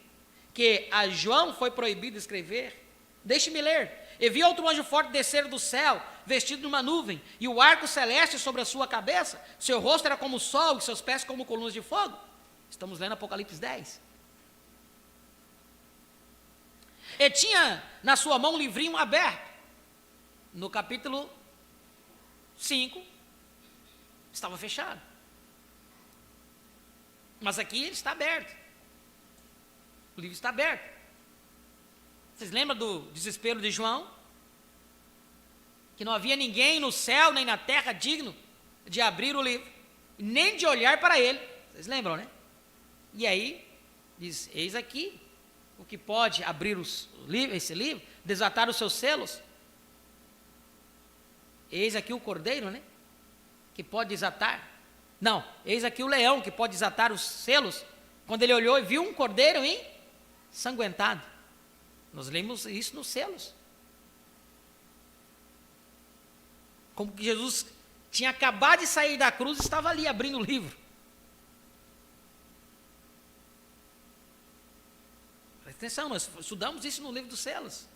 que a João foi proibido escrever. Deixe-me ler. E vi outro anjo forte descer do céu, vestido numa nuvem, e o arco celeste sobre a sua cabeça. Seu rosto era como o sol, e seus pés como colunas de fogo. Estamos lendo Apocalipse 10. E tinha na sua mão um livrinho aberto. No capítulo 5, estava fechado. Mas aqui ele está aberto. O livro está aberto. Vocês lembram do desespero de João? Que não havia ninguém no céu nem na terra digno de abrir o livro, nem de olhar para ele. Vocês lembram, né? E aí, diz, eis aqui o que pode abrir esse livro, desatar os seus selos. Eis aqui o cordeiro, né? Que pode desatar. Não, eis aqui o leão que pode desatar os selos. Quando ele olhou e viu um cordeiro ensanguentado. Nós lemos isso nos selos. Como que Jesus tinha acabado de sair da cruz e estava ali abrindo o livro. Presta atenção, nós estudamos isso no livro dos selos.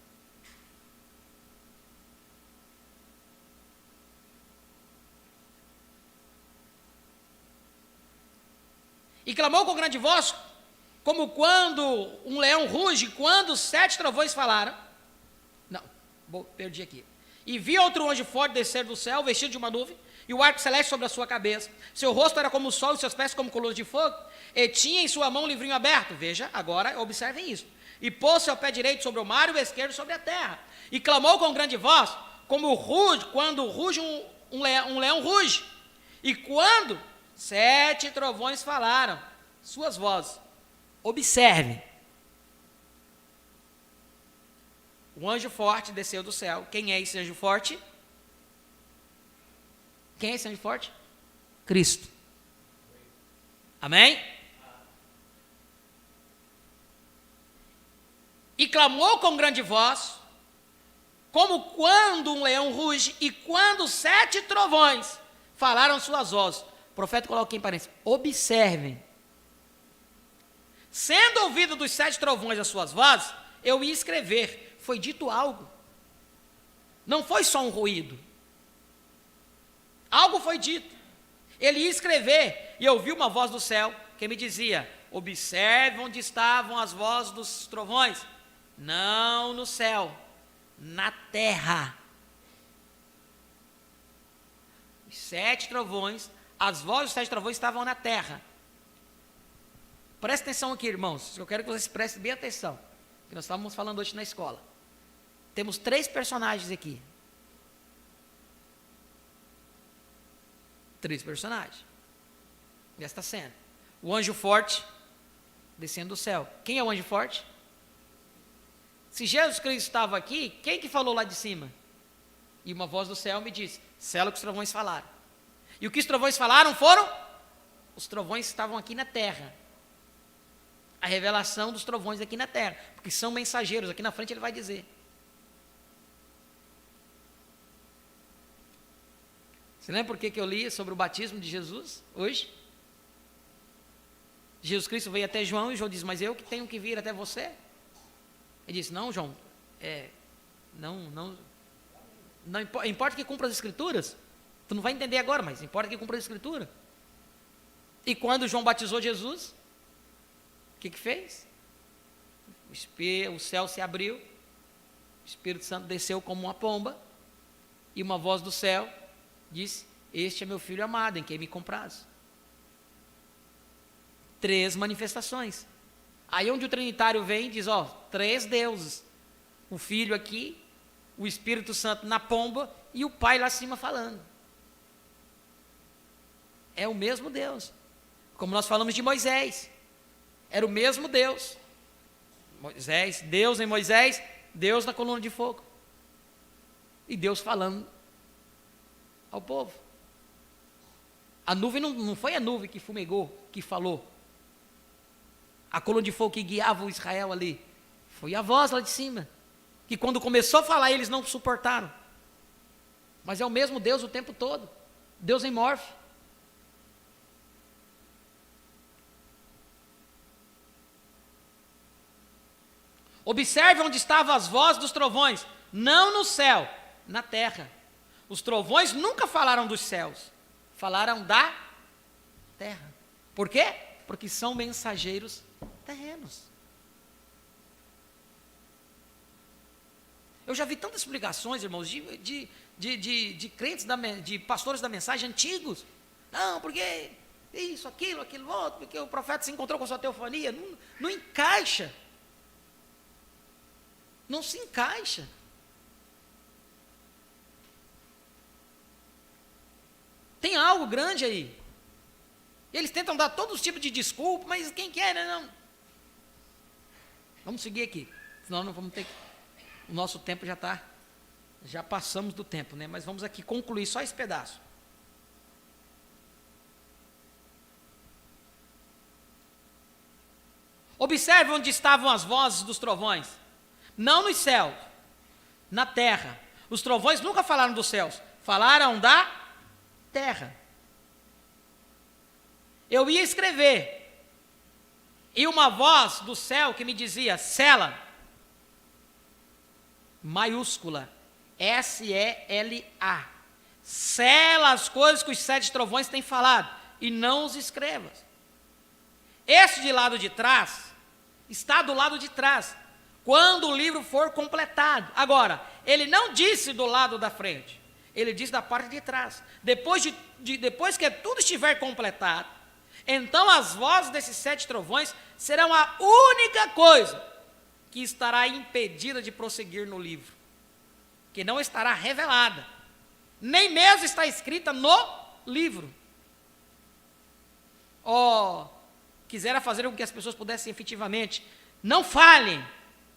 E clamou com grande voz, como quando um leão ruge, quando os 7 trovões falaram. Não, perdi aqui. E vi outro anjo forte descer do céu, vestido de uma nuvem, e o arco celeste sobre a sua cabeça. Seu rosto era como o sol e seus pés como colunas de fogo. E tinha em sua mão um livrinho aberto. Veja, agora observem isso. E pôs-se ao pé direito sobre o mar e o esquerdo sobre a terra. E clamou com grande voz, como ruge, quando ruge um leão ruge. E quando 7 trovões falaram suas vozes. Observe. O anjo forte desceu do céu. Quem é esse anjo forte? Quem é esse anjo forte? Cristo. Amém? E clamou com grande voz, como quando um leão ruge, e quando 7 trovões falaram suas vozes. O profeta coloca aqui em parênteses. Observem. Sendo ouvido dos 7 trovões as suas vozes, eu ia escrever. Foi dito algo. Não foi só um ruído. Algo foi dito. Ele ia escrever, e eu ouvi uma voz do céu que me dizia: observe onde estavam as vozes dos trovões. Não no céu, na terra. Os 7 trovões, as vozes dos 7 trovões estavam na terra. Preste atenção aqui, irmãos. Eu quero que vocês prestem bem atenção. Que nós estávamos falando hoje na escola. Temos 3 personagens aqui. 3 personagens nesta cena. O anjo forte descendo do céu. Quem é o anjo forte? Se Jesus Cristo estava aqui, quem que falou lá de cima? E uma voz do céu me disse: sela o que os trovões falaram. E o que os trovões falaram foram? Os trovões estavam aqui na terra. A revelação dos trovões aqui na terra. Porque são mensageiros. Aqui na frente ele vai dizer. Você lembra por que eu li sobre o batismo de Jesus hoje? Jesus Cristo veio até João e João disse: mas eu que tenho que vir até você? Ele disse: não, João, não importa que cumpra as escrituras. Tu não vai entender agora, mas importa que cumpra a escritura. E quando João batizou Jesus, o que fez? O céu se abriu, o Espírito Santo desceu como uma pomba, e uma voz do céu disse: este é meu filho amado, em quem me compraz. 3 manifestações. Aí onde o Trinitário vem e diz: 3 deuses. O Filho aqui, o Espírito Santo na pomba e o Pai lá acima falando. É o mesmo Deus. Como nós falamos de Moisés. Era o mesmo Deus. Moisés, Deus em Moisés, Deus na coluna de fogo. E Deus falando ao povo. A nuvem não foi a nuvem que fumegou, que falou. A coluna de fogo que guiava o Israel ali. Foi a voz lá de cima. Que quando começou a falar, eles não suportaram. Mas é o mesmo Deus o tempo todo. Deus em morfe. Observe onde estavam as vozes dos trovões. Não no céu, na terra. Os trovões nunca falaram dos céus. Falaram da terra. Por quê? Porque são mensageiros terrenos. Eu já vi tantas explicações, irmãos, de crentes, de pastores da mensagem antigos. Não, porque isso, aquilo outro, porque o profeta se encontrou com sua teofania. Não encaixa. Não se encaixa. Tem algo grande aí. Eles tentam dar todos os tipos de desculpa, mas quem quer, né? Não. Vamos seguir aqui, senão não vamos ter que... O nosso tempo já passamos do tempo, né? Mas vamos aqui concluir só esse pedaço. Observe onde estavam as vozes dos trovões. Não nos céus, na terra. Os trovões nunca falaram dos céus, falaram da terra. Eu ia escrever, e uma voz do céu que me dizia: sela, maiúscula, S-E-L-A, sela as coisas que os 7 trovões têm falado, e não os escrevas. Este de lado de trás, está do lado de trás, quando o livro for completado. Agora, ele não disse do lado da frente, ele disse da parte de trás. Depois que tudo estiver completado, então as vozes desses 7 trovões serão a única coisa que estará impedida de prosseguir no livro, que não estará revelada, nem mesmo está escrita no livro. Quisera fazer com que as pessoas pudessem efetivamente, não falem,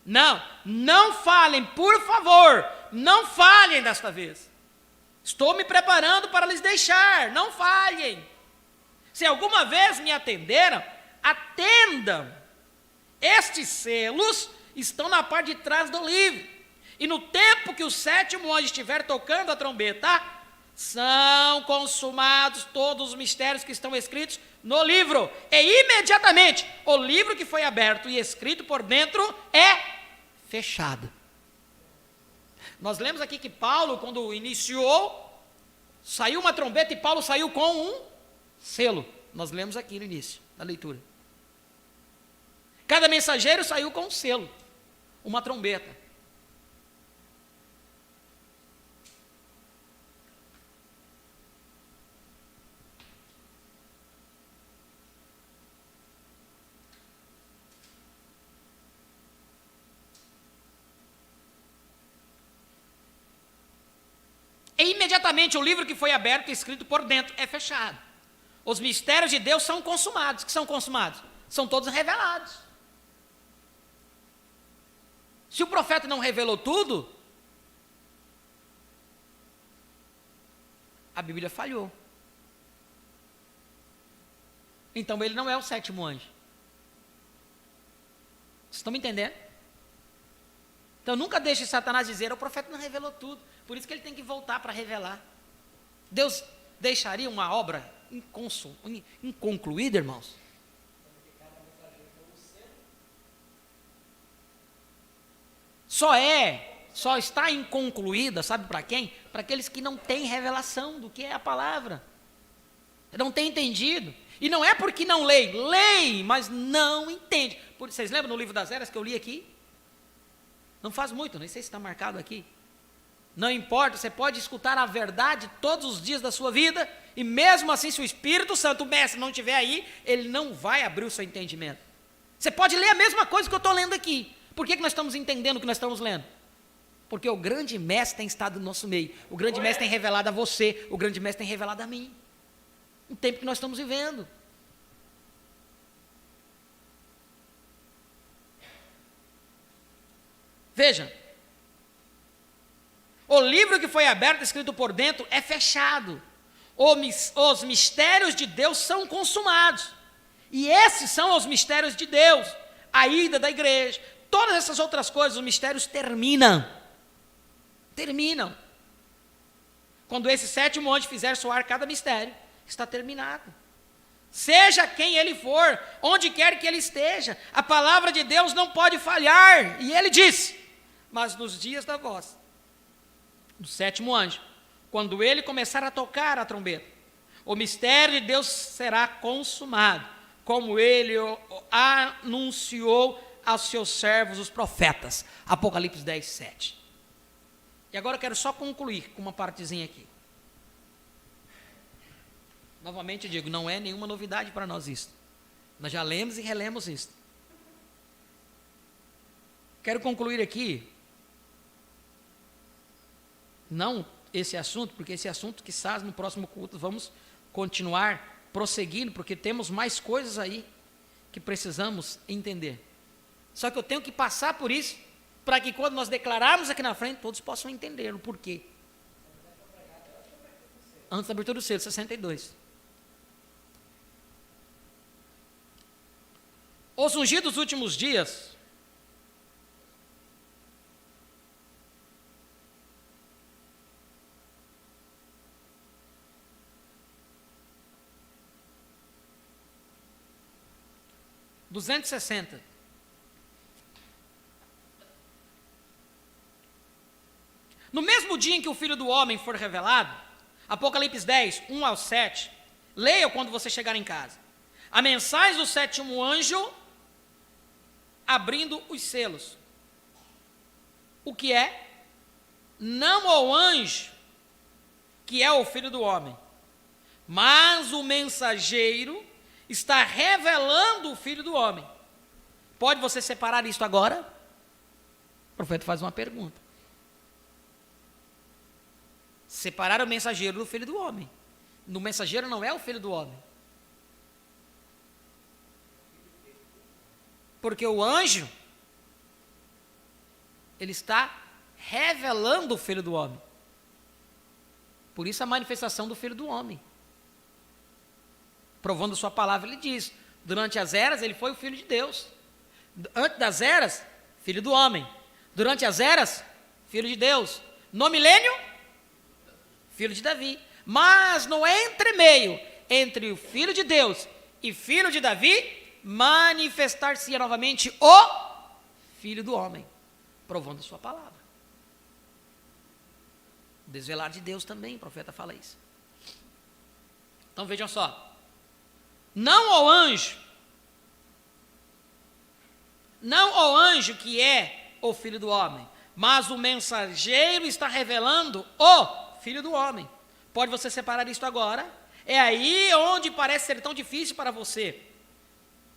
não falem, por favor, não falhem desta vez. Estou me preparando para lhes deixar, não falhem. Se alguma vez me atenderam, atendam. Estes selos estão na parte de trás do livro. E no tempo que o 7º anjo estiver tocando a trombeta, são consumados todos os mistérios que estão escritos no livro, e imediatamente o livro que foi aberto e escrito por dentro é fechado. Nós lemos aqui que Paulo, quando iniciou, saiu uma trombeta e Paulo saiu com um selo. Nós lemos aqui no início da leitura. Cada mensageiro saiu com um selo, uma trombeta. E imediatamente o livro que foi aberto e escrito por dentro é fechado. Os mistérios de Deus são consumados. Que são consumados? São todos revelados. Se o profeta não revelou tudo, a Bíblia falhou. Então ele não é o sétimo anjo. Vocês estão me entendendo? Então nunca deixe Satanás dizer, o profeta não revelou tudo. Por isso que ele tem que voltar para revelar. Deus deixaria uma obra inconcluída, irmãos? Só está inconcluída, sabe para quem? Para aqueles que não têm revelação do que é a palavra. Não têm entendido. E não é porque não leem, mas não entende. Vocês lembram no livro das Eras que eu li aqui? Não faz muito, nem sei se está marcado aqui. Não importa, você pode escutar a verdade todos os dias da sua vida, e mesmo assim, se o Espírito Santo, o Mestre, não estiver aí, ele não vai abrir o seu entendimento. Você pode ler a mesma coisa que eu estou lendo aqui. Por que nós estamos entendendo o que nós estamos lendo? Porque o grande Mestre tem estado no nosso meio. O grande Mestre tem revelado a você, o grande Mestre tem revelado a mim. O tempo que nós estamos vivendo. Veja, o livro que foi aberto, escrito por dentro, é fechado. Os mistérios de Deus são consumados. E esses são os mistérios de Deus. A ida da igreja, todas essas outras coisas, os mistérios terminam. Terminam. Quando esse sétimo anjo fizer soar cada mistério, está terminado. Seja quem ele for, onde quer que ele esteja, a palavra de Deus não pode falhar. E ele disse, mas nos dias da voz do sétimo anjo, quando ele começar a tocar a trombeta, o mistério de Deus será consumado, como ele anunciou aos seus servos, os profetas. Apocalipse 10, 7. E agora eu quero só concluir com uma partezinha aqui. Novamente eu digo, não é nenhuma novidade para nós isso. Nós já lemos e relemos isso. Quero concluir aqui, não esse assunto, porque esse assunto, quizás no próximo culto, vamos continuar prosseguindo, porque temos mais coisas aí que precisamos entender. Só que eu tenho que passar por isso, para que quando nós declararmos aqui na frente, todos possam entender o porquê. Antes da abertura do selo, 62. Os ungidos dos últimos dias, (260) No mesmo dia em que o Filho do Homem for revelado, Apocalipse 10, 1 ao 7, leia quando você chegar em casa. A mensagem do sétimo anjo abrindo os selos. O que é? Não o anjo, que é o Filho do Homem, mas o mensageiro está revelando o Filho do Homem. Pode você separar isto agora? O profeta faz uma pergunta. Separar o mensageiro do Filho do Homem. O mensageiro não é o Filho do Homem. Porque o anjo, ele está revelando o Filho do Homem. Por isso a manifestação do Filho do Homem. Provando sua palavra, ele diz, durante as eras ele foi o Filho de Deus. Antes das eras, Filho do Homem. Durante as eras, Filho de Deus. No milênio, Filho de Davi. Mas no entremeio, entre o Filho de Deus e filho de Davi, manifestar-se-ia novamente o Filho do Homem, provando a sua palavra. Desvelar de Deus também, o profeta fala isso. Então vejam só, não ao anjo que é o Filho do Homem, mas o mensageiro está revelando o Filho do Homem. Pode você separar isso agora? É aí onde parece ser tão difícil para você.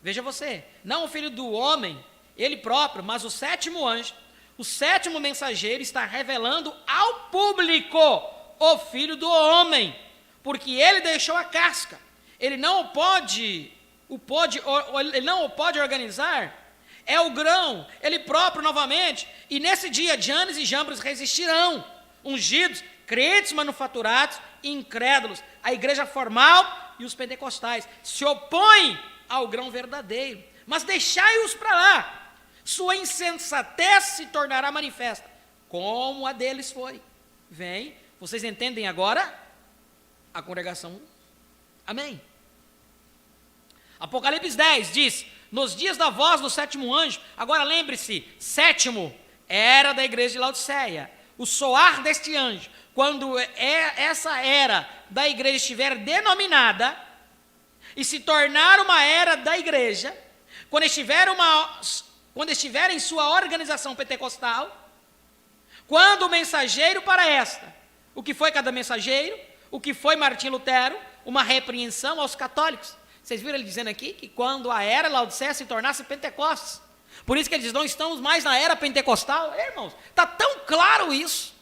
Veja você, não o Filho do Homem, ele próprio, mas o sétimo anjo, o sétimo mensageiro está revelando ao público o Filho do Homem, porque ele deixou a casca. Ele não o pode organizar. É o grão, ele próprio novamente, e nesse dia Janes e Jambres resistirão, ungidos, crentes manufaturados e incrédulos, a igreja formal e os pentecostais, se opõem ao grão verdadeiro, mas deixai-os para lá, sua insensatez se tornará manifesta, como a deles foi. Vem, vocês entendem agora? A congregação, amém. Apocalipse 10 diz, nos dias da voz do sétimo anjo, agora lembre-se, sétimo era da igreja de Laodiceia, o soar deste anjo, quando essa era da igreja estiver denominada, e se tornar uma era da igreja, quando estiver em sua organização pentecostal, quando o mensageiro para esta, o que foi cada mensageiro, o que foi Martim Lutero, uma repreensão aos católicos. Vocês viram ele dizendo aqui que quando a era Laodiceia se tornasse Pentecostes, por isso que ele diz, não estamos mais na era pentecostal. Irmãos, está tão claro isso.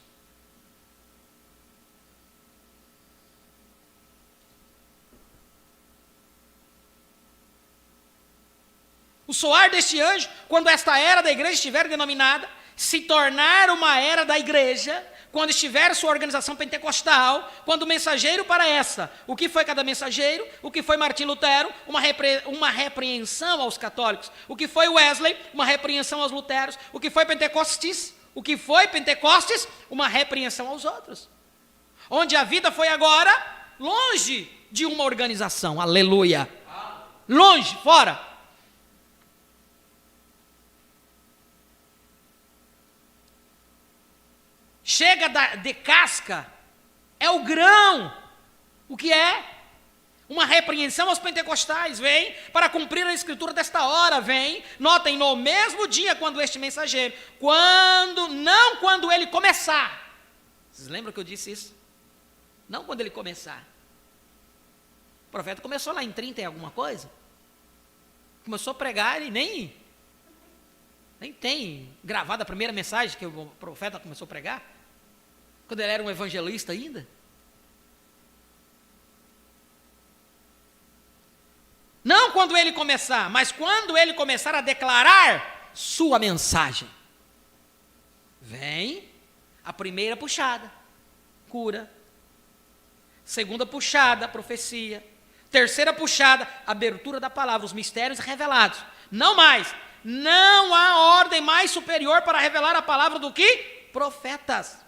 O soar deste anjo, quando esta era da igreja estiver denominada, se tornar uma era da igreja, quando estiver sua organização pentecostal, quando o mensageiro para essa, o que foi cada mensageiro, o que foi Martim Lutero, uma repreensão aos católicos, o que foi Wesley, uma repreensão aos luteros, o que foi Pentecostes, uma repreensão aos outros. Onde a vida foi agora longe de uma organização, aleluia, longe, fora. Chega de casca, é o grão. O que é? Uma repreensão aos pentecostais, vem para cumprir a escritura desta hora, vem. Notem, no mesmo dia quando este mensageiro, quando ele começar. Vocês lembram que eu disse isso? Não quando ele começar. O profeta começou lá em 30 e alguma coisa. Começou a pregar, ele nem tem gravado a primeira mensagem que o profeta começou a pregar. Quando ele era um evangelista ainda. Não quando ele começar, mas quando ele começar a declarar sua mensagem. Vem a primeira puxada, cura. Segunda puxada, profecia. Terceira puxada, abertura da palavra, os mistérios revelados. Não mais. Não há ordem mais superior para revelar a palavra do que profetas.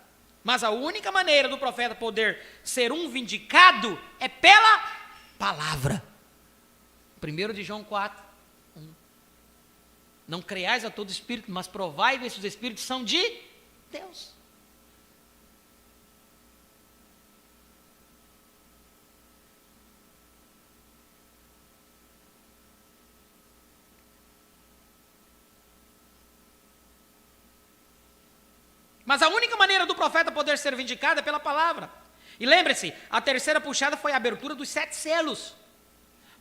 Mas a única maneira do profeta poder ser um vindicado é pela palavra. 1 de João 4, 1. Não creais a todo espírito, mas provai se os espíritos são de Deus. Mas a única maneira do profeta poder ser vindicado é pela palavra. E lembre-se, a terceira puxada foi a abertura dos 7 selos,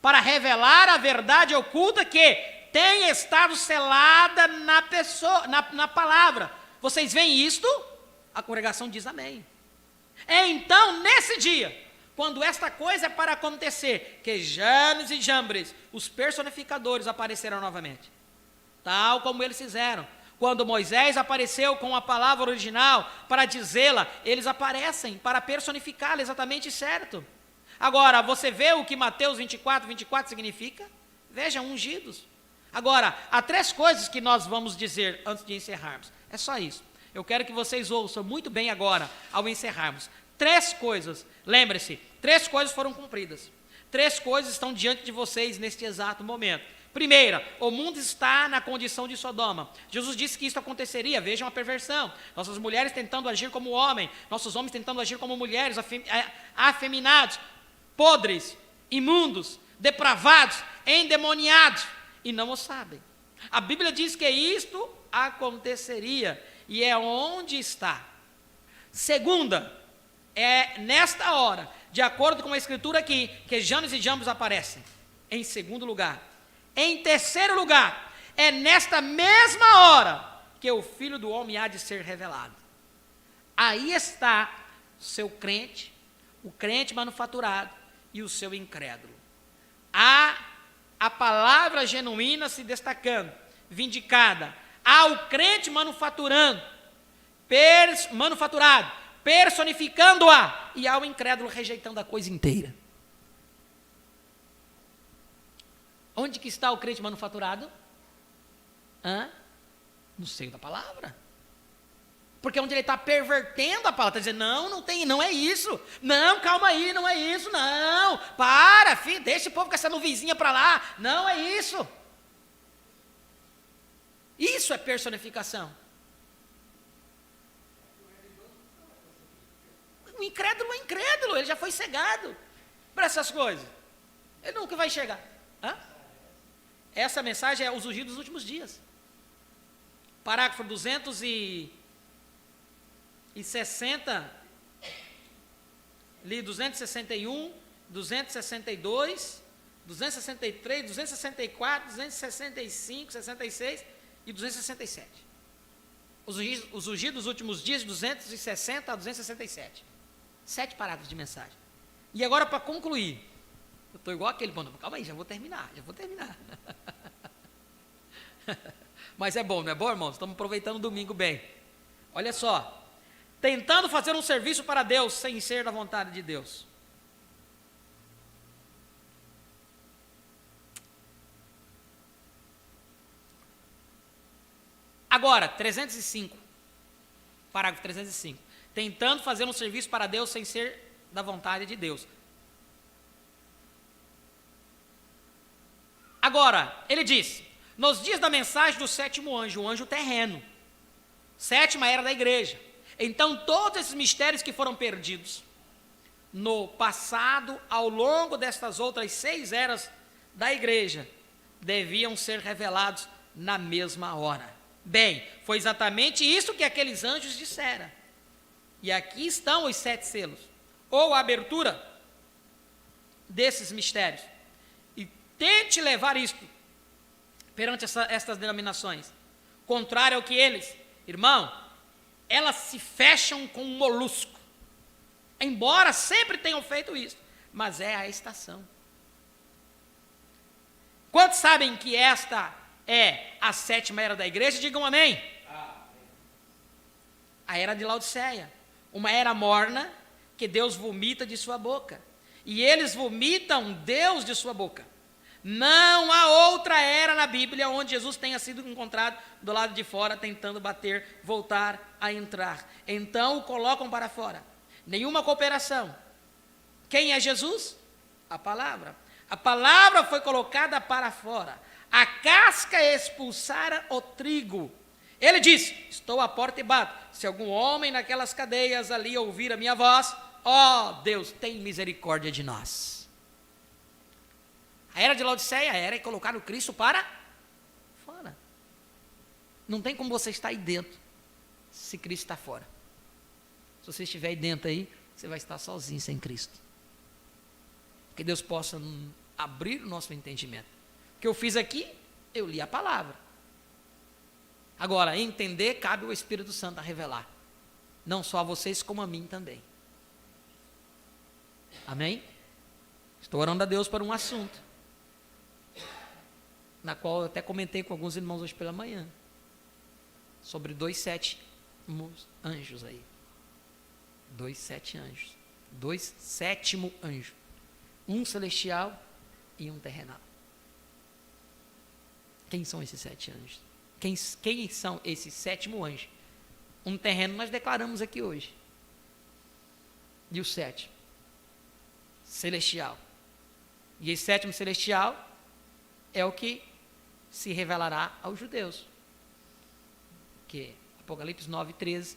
para revelar a verdade oculta que tem estado selada na pessoa, na palavra. Vocês veem isto? A congregação diz amém. Então, nesse dia, quando esta coisa é para acontecer, que Janes e Jambres, os personificadores, aparecerão novamente, tal como eles fizeram. Quando Moisés apareceu com a palavra original para dizê-la, eles aparecem para personificá-la, exatamente certo. Agora, você vê o que Mateus 24 significa? Veja, ungidos. Agora, há 3 coisas que nós vamos dizer antes de encerrarmos. É só isso. Eu quero que vocês ouçam muito bem agora, ao encerrarmos. 3 coisas. Lembre-se, 3 coisas foram cumpridas. 3 coisas estão diante de vocês neste exato momento. Primeira, o mundo está na condição de Sodoma. Jesus disse que isso aconteceria, vejam a perversão. Nossas mulheres tentando agir como homem, nossos homens tentando agir como mulheres, afeminados, podres, imundos, depravados, endemoniados, e não o sabem. A Bíblia diz que isto aconteceria, e é onde está. Segunda, é nesta hora, de acordo com a escritura aqui, que Janes e Jambos aparecem. Em segundo lugar. Em terceiro lugar, é nesta mesma hora que o Filho do Homem há de ser revelado. Aí está seu crente, o crente manufaturado e o seu incrédulo. Há a palavra genuína se destacando, vindicada. Há o crente manufaturado, personificando-a, e há o incrédulo rejeitando a coisa inteira. Onde que está o crente manufaturado? No seio da palavra. Porque onde ele está pervertendo a palavra, está dizendo, não é isso. Não, calma aí, não é isso, não. Para, filho, deixa o povo com essa nuvenzinha para lá. Não é isso. Isso é personificação. O incrédulo é incrédulo, ele já foi cegado para essas coisas. Ele nunca vai enxergar. Essa mensagem é os ungidos dos últimos dias. Parágrafo 260, li 261, 262, 263, 264, 265, 66 e 267. Os ungidos dos últimos dias, 260 a 267. 7 parágrafos de mensagem. E agora, para concluir, eu estou igual aquele, calma aí, já vou terminar. Mas é bom, não é bom, irmãos? Estamos aproveitando o domingo bem. Olha só, tentando fazer um serviço para Deus, sem ser da vontade de Deus. Agora, 305, parágrafo 305. Tentando fazer um serviço para Deus, sem ser da vontade de Deus. Agora, ele diz, nos dias da mensagem do 7º anjo, o anjo terreno, 7ª era da igreja. Então, todos esses mistérios que foram perdidos no passado, ao longo destas outras 6 eras da igreja, deviam ser revelados na mesma hora. Bem, foi exatamente isso que aqueles anjos disseram. E aqui estão os 7 selos, ou a abertura desses mistérios. Tente levar isto perante estas denominações, contrário ao que eles, irmão, elas se fecham com um molusco, embora sempre tenham feito isso, mas é a estação. Quantos sabem que esta é a 7ª era da igreja? Digam amém. A era de Laodiceia, uma era morna, que Deus vomita de sua boca, e eles vomitam Deus de sua boca. Não há outra era na Bíblia onde Jesus tenha sido encontrado do lado de fora, tentando bater, voltar a entrar. Então o colocam para fora. Nenhuma cooperação. Quem é Jesus? A palavra. A palavra foi colocada para fora. A casca expulsara o trigo. Ele disse, estou à porta e bato. Se algum homem naquelas cadeias ali ouvir a minha voz, ó Deus, tem misericórdia de nós. A era de Laodiceia era colocar o Cristo para fora. Não tem como você estar aí dentro, se Cristo está fora. Se você estiver aí dentro aí, você vai estar sozinho sem Cristo. Que Deus possa abrir o nosso entendimento. O que eu fiz aqui, eu li a palavra. Agora, entender, cabe ao Espírito Santo a revelar. Não só a vocês, como a mim também. Amém? Estou orando a Deus por um assunto, na qual eu até comentei com alguns irmãos hoje pela manhã, sobre 2 sétimos anjos aí. 2 7 anjos. 2 sétimo anjo. Um celestial e um terrenal. Quem são esses 7 anjos? Quem são esses 7º anjo? Um terreno nós declaramos aqui hoje. E o 7? Celestial. E esse sétimo celestial é o que se revelará aos judeus. Que Apocalipse 9:13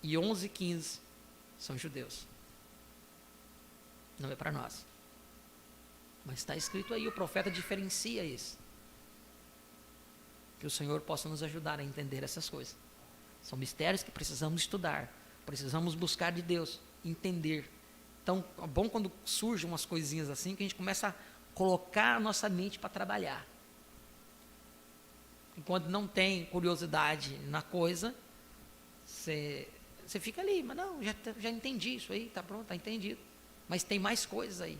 e 11:15 são judeus. Não é para nós. Mas está escrito aí, o profeta diferencia isso. Que o Senhor possa nos ajudar a entender essas coisas. São mistérios que precisamos estudar, precisamos buscar de Deus, entender. Então, é bom quando surgem umas coisinhas assim, que a gente começa a colocar a nossa mente para trabalhar. Enquanto não tem curiosidade na coisa, você fica ali, mas não, já entendi isso aí, está pronto, está entendido. Mas tem mais coisas aí,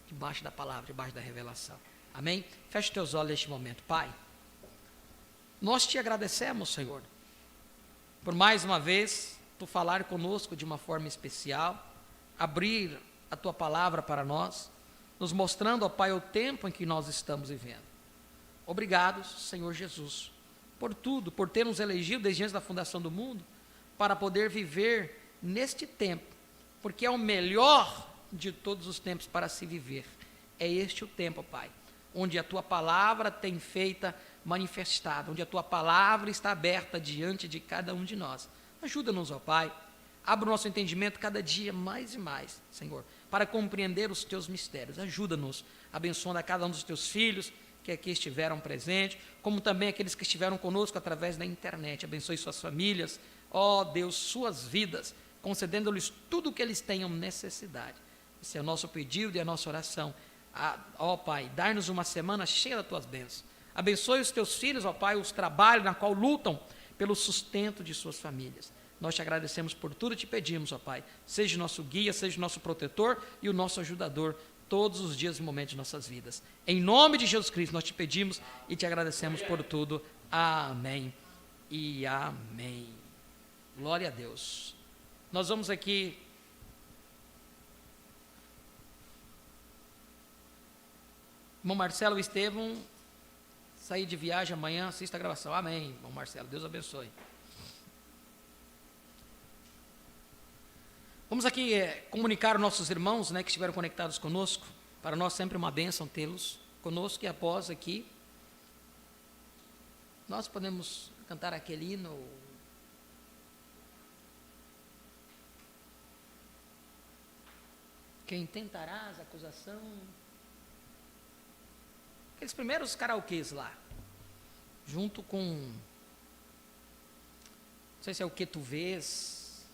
debaixo da palavra, debaixo da revelação. Amém? Feche teus olhos neste momento. Pai, nós te agradecemos, Senhor, por mais uma vez, tu falar conosco de uma forma especial, abrir a tua palavra para nós, nos mostrando, ó Pai, o tempo em que nós estamos vivendo. Obrigado, Senhor Jesus, por tudo, por ter nos elegido desde antes da fundação do mundo, para poder viver neste tempo, porque é o melhor de todos os tempos para se viver. É este o tempo, Pai, onde a tua palavra tem feita manifestada, onde a tua palavra está aberta diante de cada um de nós. Ajuda-nos, ó Pai, abra o nosso entendimento cada dia mais e mais, Senhor, para compreender os teus mistérios. Ajuda-nos, abençoando a cada um dos teus filhos que aqui estiveram presentes, como também aqueles que estiveram conosco através da internet. Abençoe suas famílias, ó Deus, suas vidas, concedendo-lhes tudo o que eles tenham necessidade. Esse é o nosso pedido e a nossa oração. Ó Pai, dar-nos uma semana cheia das tuas bênçãos. Abençoe os teus filhos, ó Pai, os trabalhos na qual lutam pelo sustento de suas famílias. Nós te agradecemos por tudo e te pedimos, ó Pai, seja o nosso guia, seja o nosso protetor e o nosso ajudador todos os dias e momentos de nossas vidas. Em nome de Jesus Cristo nós te pedimos e te agradecemos por tudo. Amém e amém. Glória a Deus. Nós vamos aqui irmão Marcelo e Estevão sair de viagem amanhã, assista a gravação. Amém, irmão Marcelo, Deus abençoe. Vamos aqui comunicar aos nossos irmãos, que estiveram conectados conosco. Para nós sempre uma bênção tê-los conosco, e após aqui nós podemos cantar aquele hino. Quem tentarás acusação? Aqueles primeiros karaokês lá, junto com, não sei se é o que tu vês.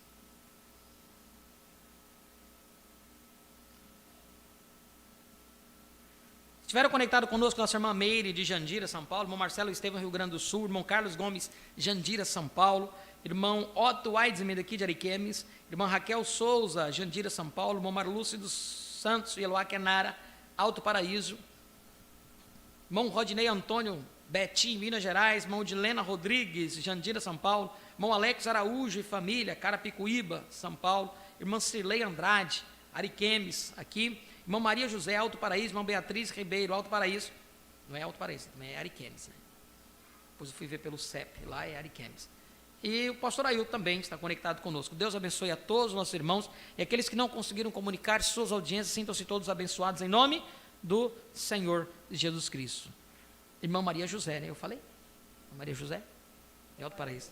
Estiveram conectados conosco nossa irmã Meire de Jandira, São Paulo, irmão Marcelo Estevão, Rio Grande do Sul, irmão Carlos Gomes, Jandira, São Paulo, irmão Otto Weidsman, daqui de Ariquemes, irmã Raquel Souza, Jandira, São Paulo, irmão Marlúcio dos Santos, Eloá Kenara, Alto Paraíso, irmão Rodinei Antônio Betim, Minas Gerais, irmão Dilena Rodrigues, Jandira, São Paulo, irmão Alex Araújo e família, Carapicuíba, São Paulo, irmã Cirlei Andrade, Ariquemes, aqui, irmão Maria José, Alto Paraíso, irmão Beatriz Ribeiro, Alto Paraíso, não é Alto Paraíso, também é Ariquemes, depois eu fui ver pelo CEP, lá é Ariquemes. E o pastor Ailton também está conectado conosco. Deus abençoe a todos os nossos irmãos, e aqueles que não conseguiram comunicar suas audiências, sintam-se todos abençoados em nome do Senhor Jesus Cristo. Irmã Maria José, eu falei? Maria José? É Alto Paraíso.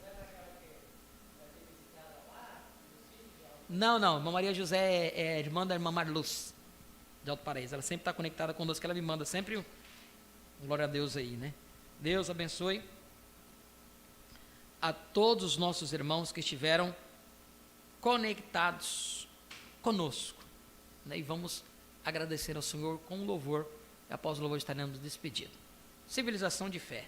Não, irmã Maria José é irmã da irmã Marluz, de Alto Paraíso. Ela sempre está conectada conosco, ela me manda sempre glória a Deus aí, Deus abençoe a todos os nossos irmãos que estiveram conectados conosco, e vamos agradecer ao Senhor com louvor, e após o louvor estaremos despedidos. Civilização de fé.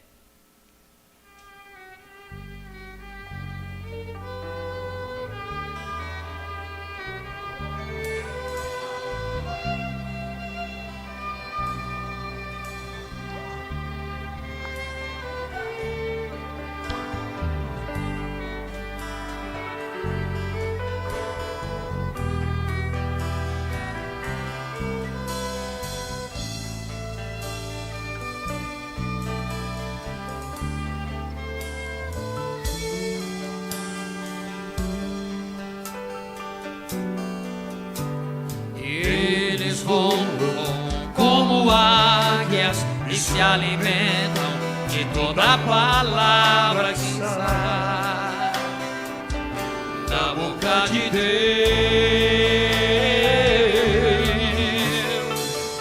Eles vão se alimentam de toda palavra que sai da boca de Deus.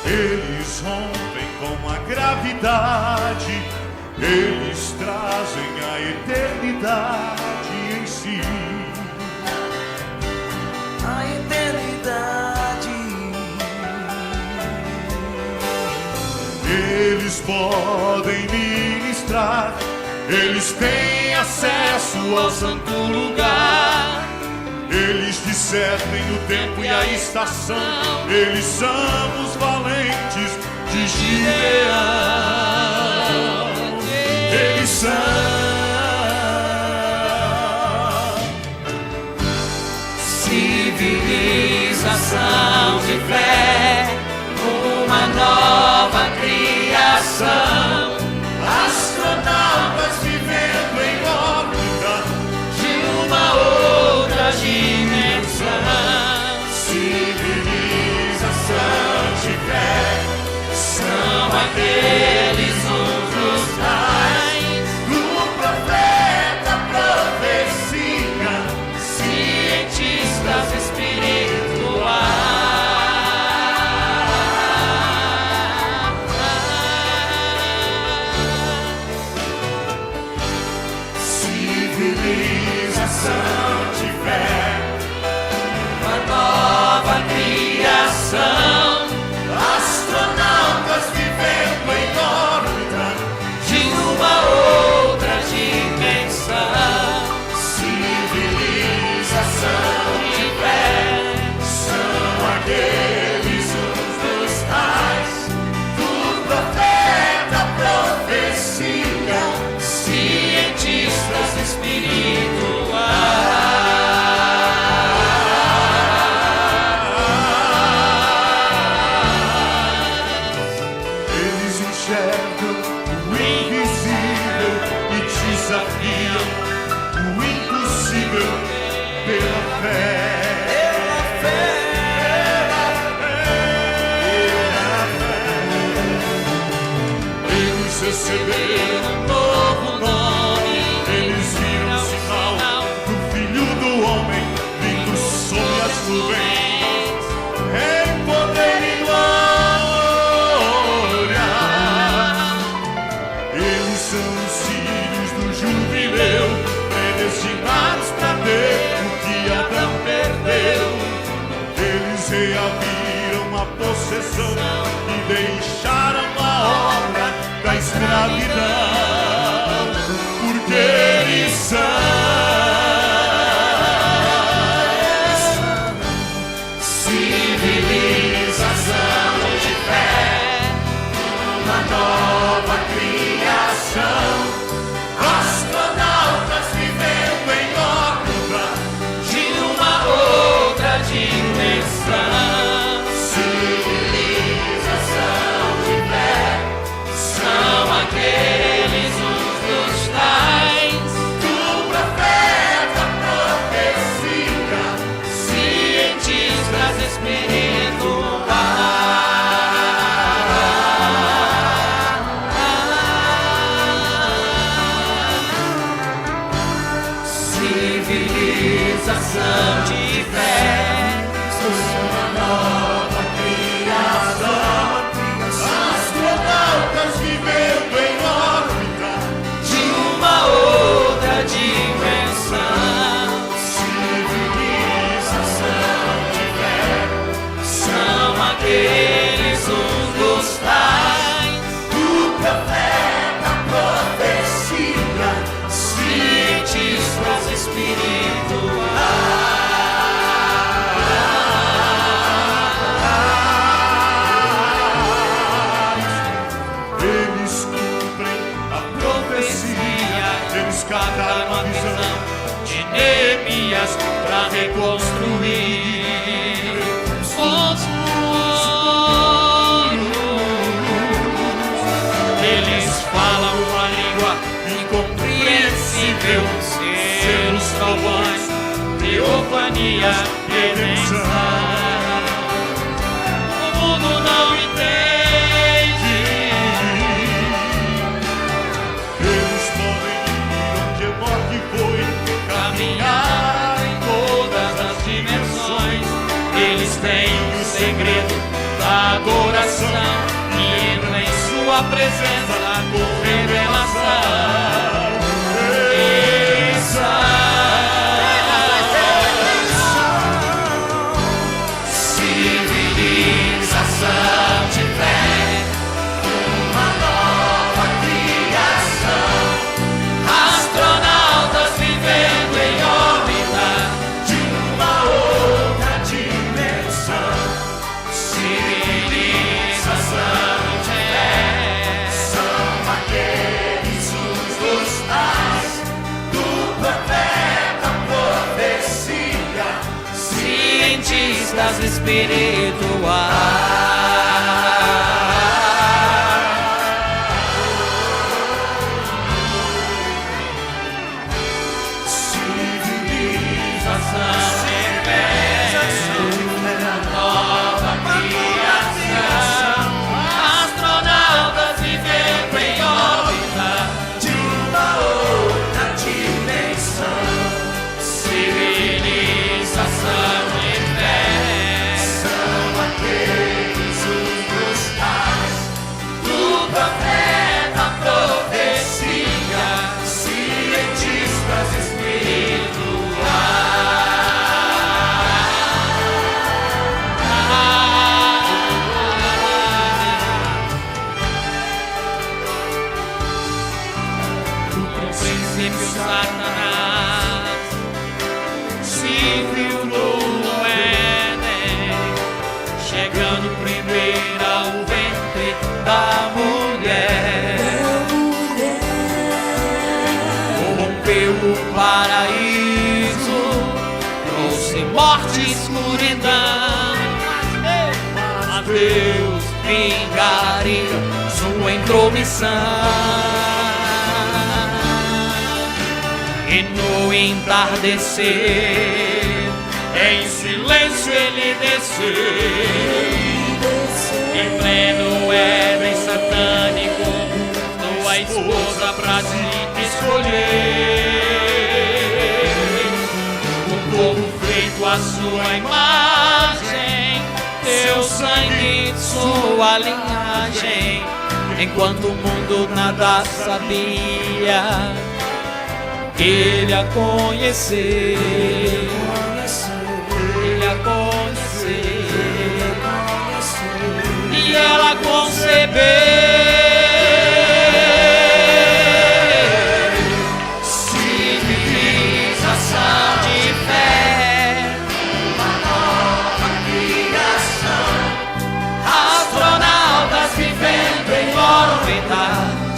Eles rompem com a gravidade, eles trazem a eternidade em si. A eternidade. Eles podem ministrar, eles têm acesso ao santo lugar. Eles discernem o tempo e a estação, eles são os valentes de Gibeão. Eles são civilização de fé, uma nova criação, astronautas vivendo em órbita de uma outra dimensão. Civilização de fé, São aqueles uns dos tais do profeta, profecia, cientistas civilização de fé, uma nova criação, astronautas vivendo em órbita de uma outra dimensão. civilização De fé, são aqueles uns dos tais do profeta, profecia, cientistas eles enxergam o invisível e desafiam o impossível pela fé. Eles receberam um novo nome, eles viram o sinal do Filho do Homem vindo sobre as nuvens, em poder e glória. Eles são os filhos do jubileu, predestinados para ter o que Adão perdeu. Eles reaviram a possessão e deixaram a obra da escravidão, porque eles são civilização de fé, uma nova criação, astronautas vivendo em órbita de uma outra dimensão. civilização de fé, São aqueles uns dos tais do profeta, profecia, cientistas espirituais. Civilização de fé, uma nova criação, astronautas vivendo em órbita de uma outra dimensão. civilização de fé, São aqueles uns dos tais do profeta, profecia, cientistas espirituais. eles cumprem a profecia, eles cataram a visão De Neemias para reconstruir os muros. Eles falam uma língua incompreensível, seus trovões, teofania, redenção. O mundo não entende segredo da adoração e entra em sua presença com revelação. Civilização de fé, uma nova criação, astronautas vivendo em órbita de uma outra dimensão. Civilização de fé, são aqueles uns dos tais do profeta profecia, Cientistas espirituais. astronautas vivendo em órbita de uma outra dimensão. Civilização de fé, são aqueles uns dos tais do profeta profecia, cientistas Satanás se infiltrou no Éden, chegando primeiro ao ventre da mulher. Corrompeu o paraíso, trouxe morte e escuridão, mas Deus vingaria sua intromissão. E no entardecer, em silêncio ele desceu, em pleno Éden satânico, tua esposa pra te escolher. O povo feito à sua imagem, teu sangue, sua linhagem, enquanto o mundo nada sabia, ele a conheceu, ele a conheceu, e ela concebeu. civilização de fé, uma nova criação, astronautas vivendo em órbita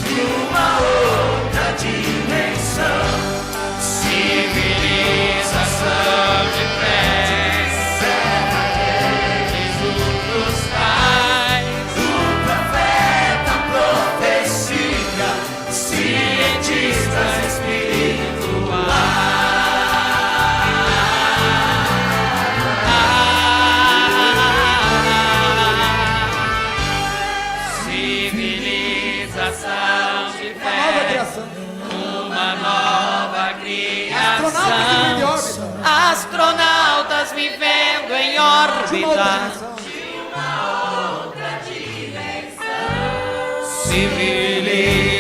de uma outra dimensão. Civilização de fé, Jesus dos tais do profeta profecia, cientistas espirituais. Civilização de fé, uma nova criação, astronautas vivendo em órbita de uma outra dimensão. Civilização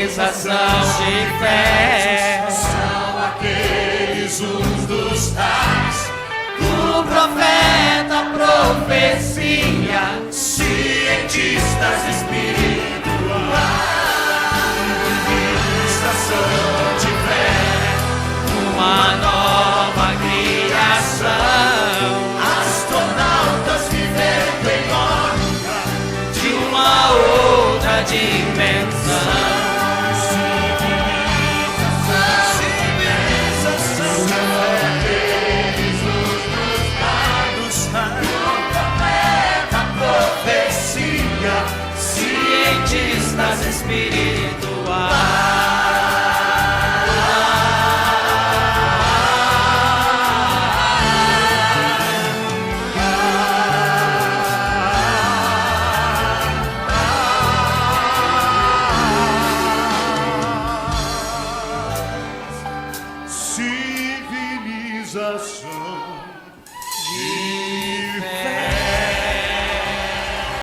de fé, São aqueles uns dos tais